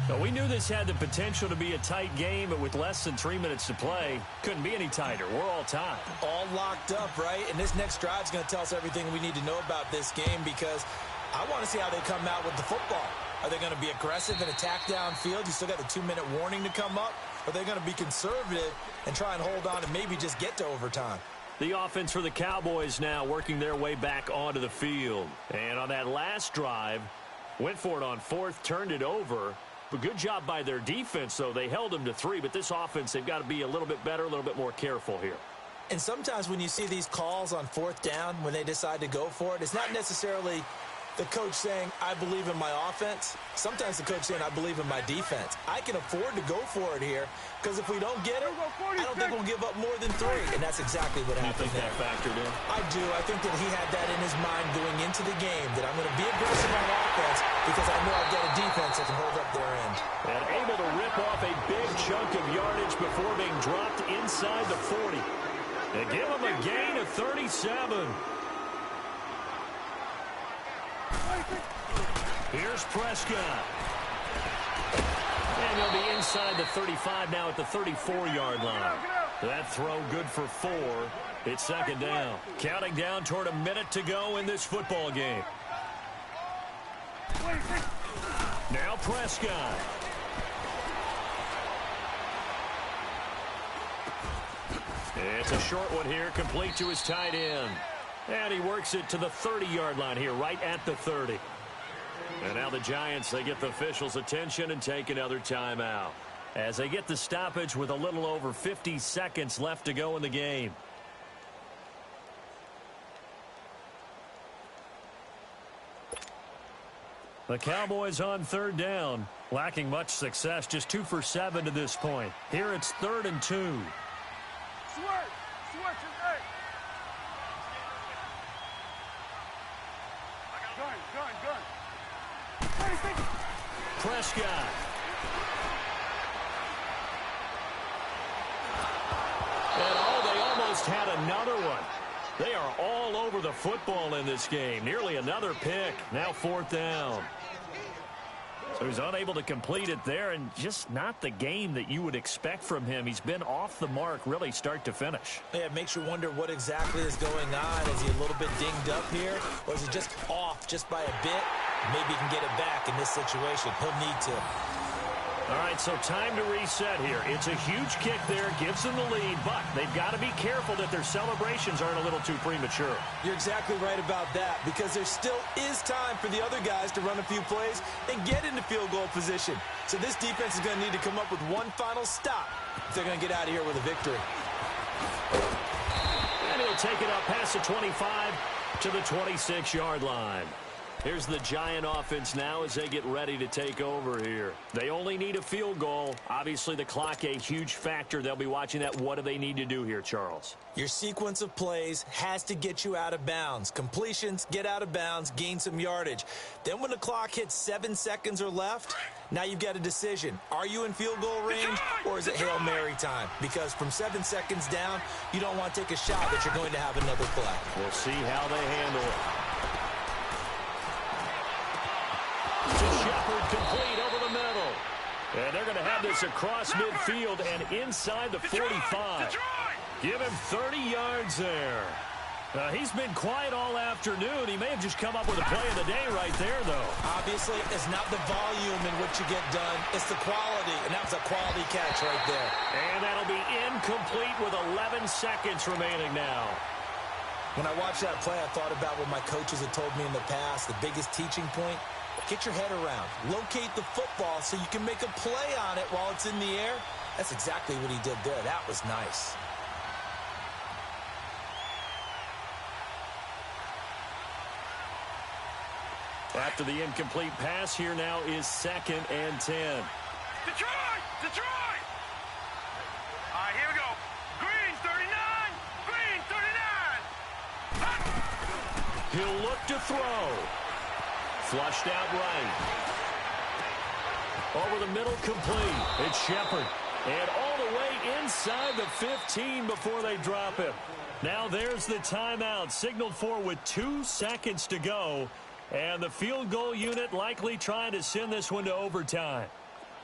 So we knew this had the potential to be a tight game, but with less than 3 minutes to play, couldn't be any tighter. We're all tied. All locked up, right? And this next drive is going to tell us everything we need to know about this game, because I want to see how they come out with the football. Are they going to be aggressive and attack downfield? You still got the 2-minute warning to come up. Are they going to be conservative and try and hold on and maybe just get to overtime? The offense for the Cowboys now working their way back onto the field. And on that last drive, went for it on 4th, turned it over. But good job by their defense, though. They held them to 3, but this offense, they've got to be a little bit better, a little bit more careful here. And sometimes when you see these calls on 4th down, when they decide to go for it, it's not necessarily the coach saying, I believe in my offense. Sometimes the coach saying, I believe in my defense. I can afford to go for it here, because if we don't get it, I don't think we'll give up more than 3. And that's exactly what happened there. You think that factored in? I do. I think that he had that in his mind going into the game, that I'm going to be aggressive on offense because I know I've got a defense that can hold up their end. And able to rip off a big chunk of yardage before being dropped inside the 40. They give him a gain of 37. Here's Prescott. And he'll be inside the 35 now at the 34-yard line. That throw good for 4. It's 2nd down. Counting down toward a minute to go in this football game. Now Prescott. It's a short one here, complete to his tight end. And he works it to the 30-yard line here, right at the 30. And now the Giants, they get the officials' attention and take another timeout as they get the stoppage with a little over 50 seconds left to go in the game. The Cowboys on 3rd down, lacking much success, just 2 for 7 to this point. Here it's 3rd and 2. Prescott. And they almost had another one. They are all over the football in this game. Nearly another pick. Now 4th down. So he's unable to complete it there, and just not the game that you would expect from him. He's been off the mark really start to finish. Yeah, it makes you wonder what exactly is going on. Is he a little bit dinged up here, or is he just off just by a bit? Maybe he can get it back in this situation. He'll need to. All right, so time to reset here. It's a huge kick there, gives them the lead, but they've got to be careful that their celebrations aren't a little too premature. You're exactly right about that, because there still is time for the other guys to run a few plays and get into field goal position. So this defense is going to need to come up with one final stop if they're going to get out of here with a victory. And he'll take it up past the 25 to the 26-yard line. Here's the Giant offense now as they get ready to take over here. They only need a field goal. Obviously, the clock a huge factor. They'll be watching that. What do they need to do here, Charles? Your sequence of plays has to get you out of bounds. Completions, get out of bounds, gain some yardage. Then when the clock hits 7 seconds or left, now you've got a decision. Are you in field goal range, or is it Hail Mary time? Because from 7 seconds down, you don't want to take a shot that you're going to have another play. We'll see how they handle it. To Shepard, complete over the middle. And they're going to have this across midfield and inside the 45. Give him 30 yards there. He's been quiet all afternoon. He may have just come up with a play of the day right there, though. Obviously, it's not the volume in which you get done. It's the quality, and that was a quality catch right there. And that'll be incomplete with 11 seconds remaining now. When I watched that play, I thought about what my coaches had told me in the past. The biggest teaching point, get your head around. Locate the football so you can make a play on it while it's in the air. That's exactly what he did there. That was nice. After the incomplete pass, here now is 2nd and 10. Detroit! Detroit! All right, here we go. Green, 39! Green, 39! He'll look to throw. Flushed out right. Over the middle, complete. It's Shepard. And all the way inside the 15 before they drop him. Now there's the timeout, signaled for with 2 seconds to go. And the field goal unit likely trying to send this one to overtime.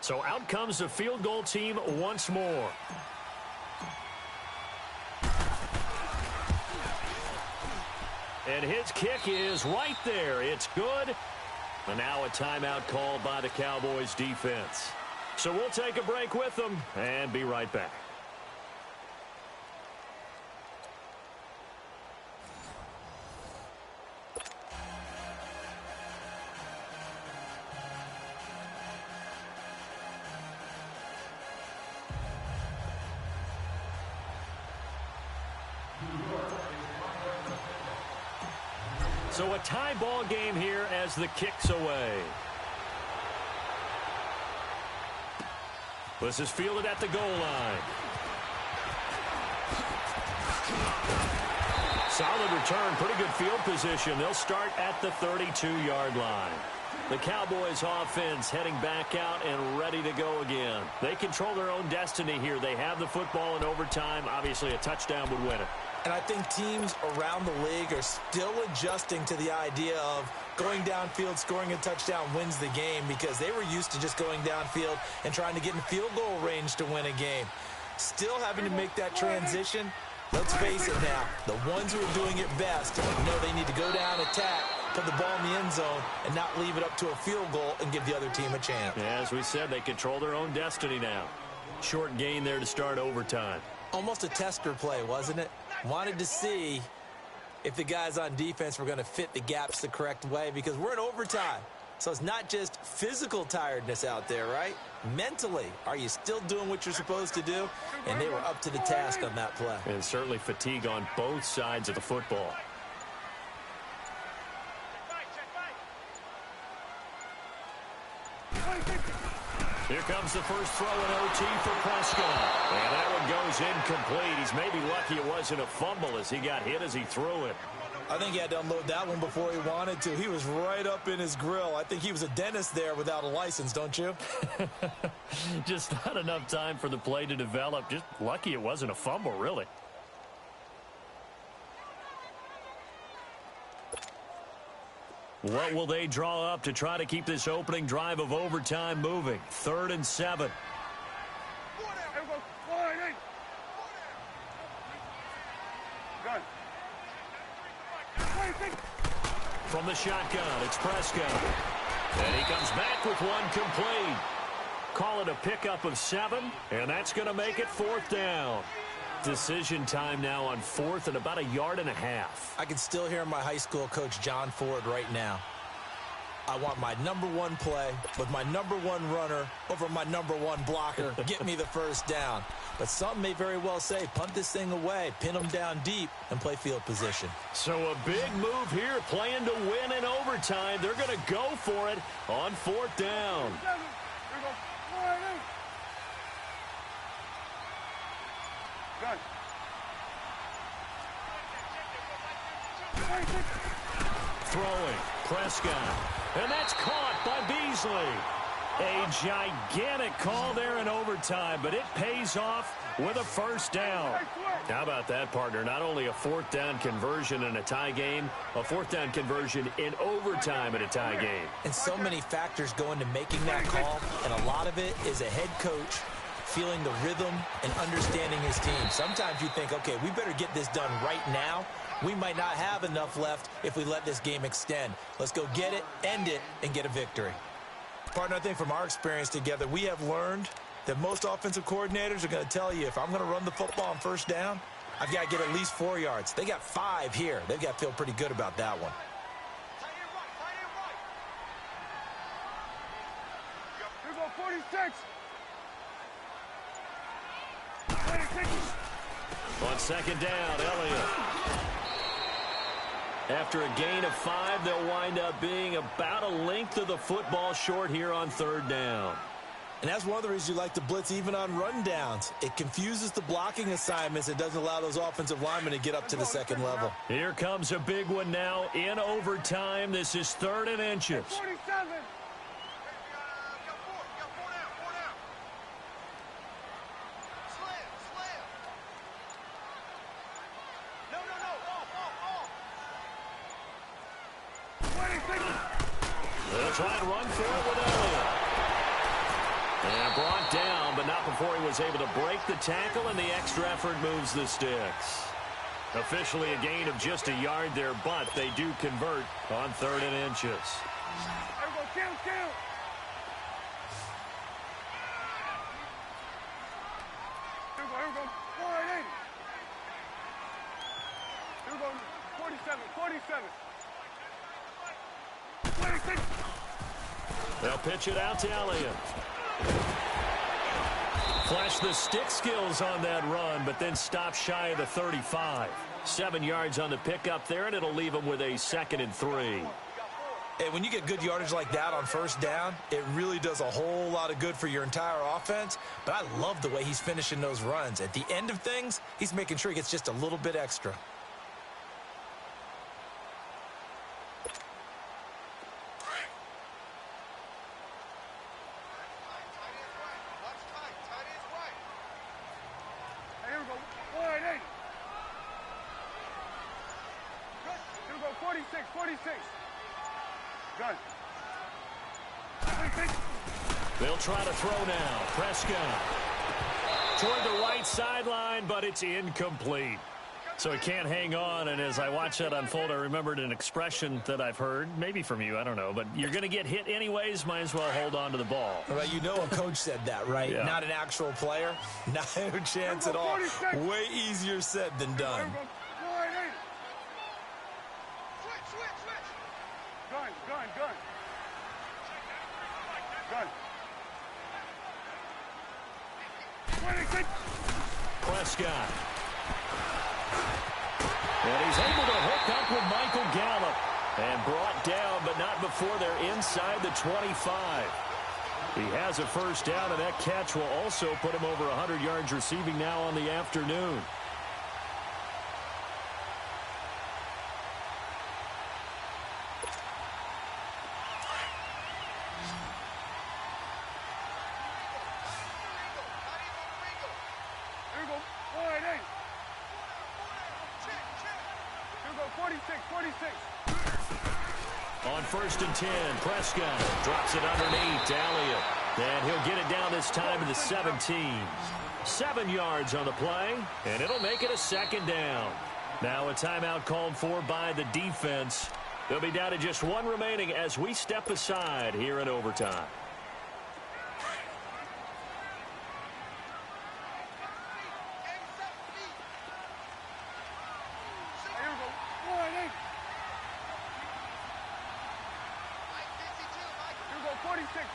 So out comes the field goal team once more. And his kick is right there. It's good. And now a timeout called by the Cowboys defense. So we'll take a break with them and be right back. So a tie ball game here as the kick's away. This is fielded at the goal line. Solid return, pretty good field position. They'll start at the 32-yard line. The Cowboys offense heading back out and ready to go again. They control their own destiny here. They have the football in overtime. Obviously, a touchdown would win it. And I think teams around the league are still adjusting to the idea of going downfield, scoring a touchdown wins the game, because they were used to just going downfield and trying to get in field goal range to win a game. Still having to make that transition. Let's face it now, the ones who are doing it best know they need to go down, attack, put the ball in the end zone, and not leave it up to a field goal and give the other team a chance. Yeah, as we said, they control their own destiny now. Short gain there to start overtime. Almost a tester play, wasn't it? Wanted to see if the guys on defense were going to fit the gaps the correct way, because we're in overtime. So it's not just physical tiredness out there, right? Mentally, are you still doing what you're supposed to do? And they were up to the task on that play. And certainly fatigue on both sides of the football. Here comes the first throw in OT for Prescott. And that one goes incomplete. He's maybe lucky it wasn't a fumble as he got hit as he threw it. I think he had to unload that one before he wanted to. He was right up in his grill. I think he was a dentist there without a license, don't you? Just not enough time for the play to develop. Just lucky it wasn't a fumble, really. What will they draw up to try to keep this opening drive of overtime moving? 3rd and 7. From the shotgun, it's Prescott. And he comes back with one complete. Call it a pickup of 7, and that's going to make it 4th down. Decision time now on 4th and about 1.5 yards. I can still hear my high school coach, John Ford, right now. I want my #1 play with my #1 runner over my #1 blocker. Get me the first down. But some may very well say, punt this thing away, pin them down deep, and play field position. So a big move here, playing to win in overtime. They're going to go for it on 4th down. Throwing, Prescott, and that's caught by Beasley. A gigantic call there in overtime, but it pays off with a first down. How about that, partner? Not only a 4th down conversion in a tie game, a 4th down conversion in overtime in a tie game. And so many factors go into making that call, and a lot of it is a head coach feeling the rhythm and understanding his team. Sometimes you think, okay, we better get this done right now. We might not have enough left if we let this game extend. Let's go get it, end it, and get a victory. Partner, I think from our experience together, we have learned that most offensive coordinators are going to tell you, if I'm going to run the football on first down, I've got to get at least 4 yards. They got 5 here. They've got to feel pretty good about that one. Here go 46. On second down, Elliott. After a gain of 5, they'll wind up being about a length of the football short here on third down. And that's one of the reasons you like to blitz even on rundowns. It confuses the blocking assignments. It doesn't allow those offensive linemen to get up to the second level. Here comes a big one now in overtime. This is 3rd and inches. 47. They'll try and run for it with Elliott. And brought down, but not before he was able to break the tackle, and the extra effort moves the sticks. Officially a gain of just a yard there, but they do convert on 3rd and inches. Everybody count. Here we go. 480. Here we go. 47. 26. They'll pitch it out to Elliott. Flash the stick skills on that run, but then stop shy of the 35. 7 yards on the pickup there, and it'll leave them with a 2nd and 3. And when you get good yardage like that on first down, it really does a whole lot of good for your entire offense. But I love the way he's finishing those runs. At the end of things, he's making sure he gets just a little bit extra. Here we go. 480. Here we go. 46. Gun. 26. They'll try to throw now. Prescott toward the right sideline, but it's incomplete. So he can't hang on, and as I watch that unfold, I remembered an expression that I've heard, maybe from you, I don't know, but you're going to get hit anyways, might as well hold on to the ball. Well, you know a coach said that, right? Yeah. Not an actual player. No chance at all. Way easier said than done. Here we go. 480. Switch. Gun. Gun. 26. Prescott. And he's able to hook up with Michael Gallup. And brought down, but not before they're inside the 25. He has a first down, and that catch will also put him over 100 yards receiving now on the afternoon. Here we go. 480. Here we go. 46. On 1st and 10, Prescott drops it underneath to Elliott. And he'll get it down this time to the 17. 7 yards on the play, and it'll make it a 2nd down. Now a timeout called for by the defense. They'll be down to just 1 remaining as we step aside here in overtime. Here we go. 480. Here we go. 46.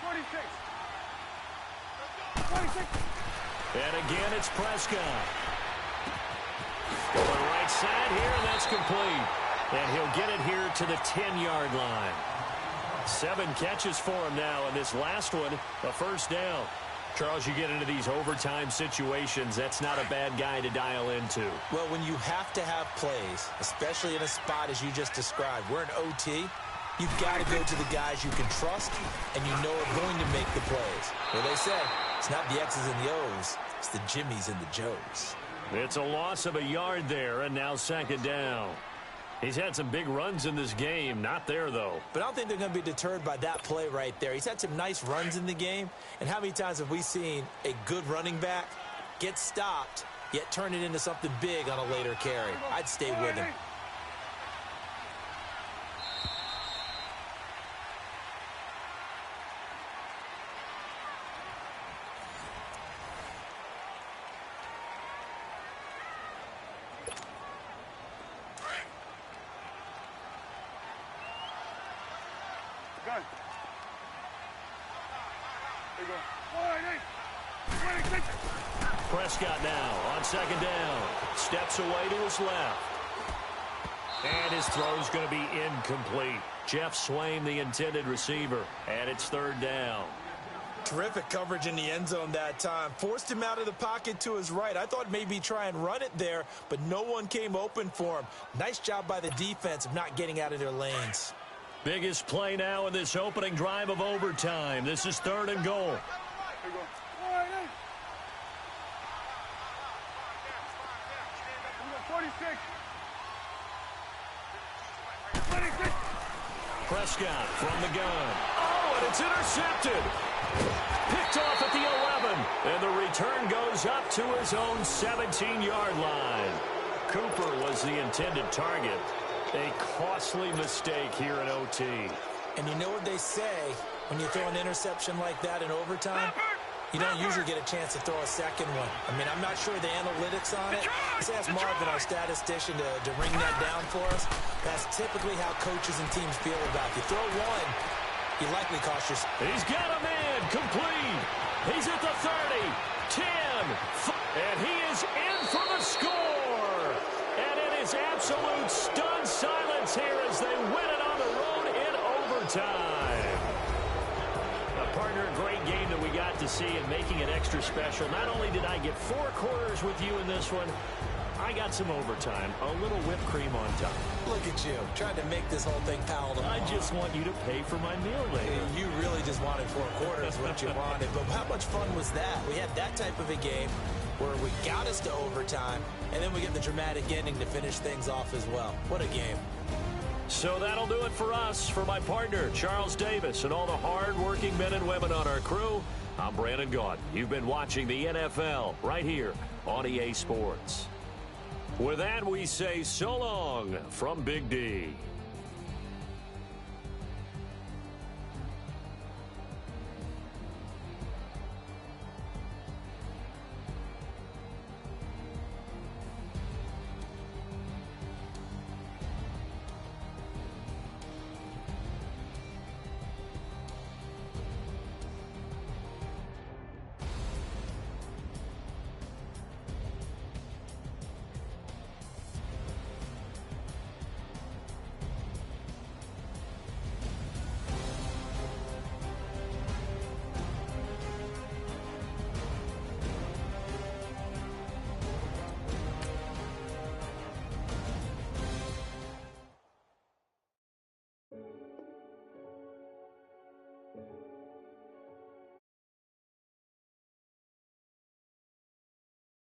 And again, it's Prescott. Going right side here, and that's complete. And he'll get it here to the 10-yard line. 7 catches for him now, and this last one, a first down. Charles, you get into these overtime situations, that's not a bad guy to dial into. Well, when you have to have plays, especially in a spot as you just described, we're in OT, you've got to go to the guys you can trust and you know are going to make the plays. Well, they say it's not the X's and the O's, it's the Jimmies and the Joes. It's a loss of a yard there, and now 2nd down. He's had some big runs in this game. Not there, though. But I don't think they're going to be deterred by that play right there. He's had some nice runs in the game. And how many times have we seen a good running back get stopped, yet turn it into something big on a later carry? I'd stay with him. Prescott now on second down. Steps away to his left. And his throw's going to be incomplete. Jeff Swain, the intended receiver. And it's third down. Terrific coverage in the end zone that time. Forced him out of the pocket to his right. I thought maybe try and run it there, but no one came open for him. Nice job by the defense of not getting out of their lanes. Biggest play now in this opening drive of overtime. This is third and goal. 46. Prescott from the gun. Oh, and it's intercepted. Picked off at the 11. And the return goes up to his own 17-yard line. Cooper was the intended target. A costly mistake here in OT. And you know what they say when you throw an interception like that in overtime? You don't usually get a chance to throw a second one. I mean, I'm not sure the analytics on it. Let's ask Marvin, our statistician, to ring that down for us. That's typically how coaches and teams feel about it. You throw one, you likely cost your... He's got a man complete. He's at the 30, 10, and he is in for the score. And it is absolute stunned silence here as they win it on the road in overtime. Partner, a great game that we got to see and making it extra special. Not only did I get 4 quarters with you in this one, I got some overtime, a little whipped cream on top. Look at you, trying to make this whole thing palatable. I just want you to pay for my meal later. You really just wanted 4 quarters, what you wanted. But how much fun was that? We had that type of a game where we got us to overtime, and then we get the dramatic ending to finish things off as well. What a game. So that'll do it for us. For my partner, Charles Davis, and all the hard-working men and women on our crew, I'm Brandon Gaudin. You've been watching the NFL right here on EA Sports. With that, we say so long from Big D.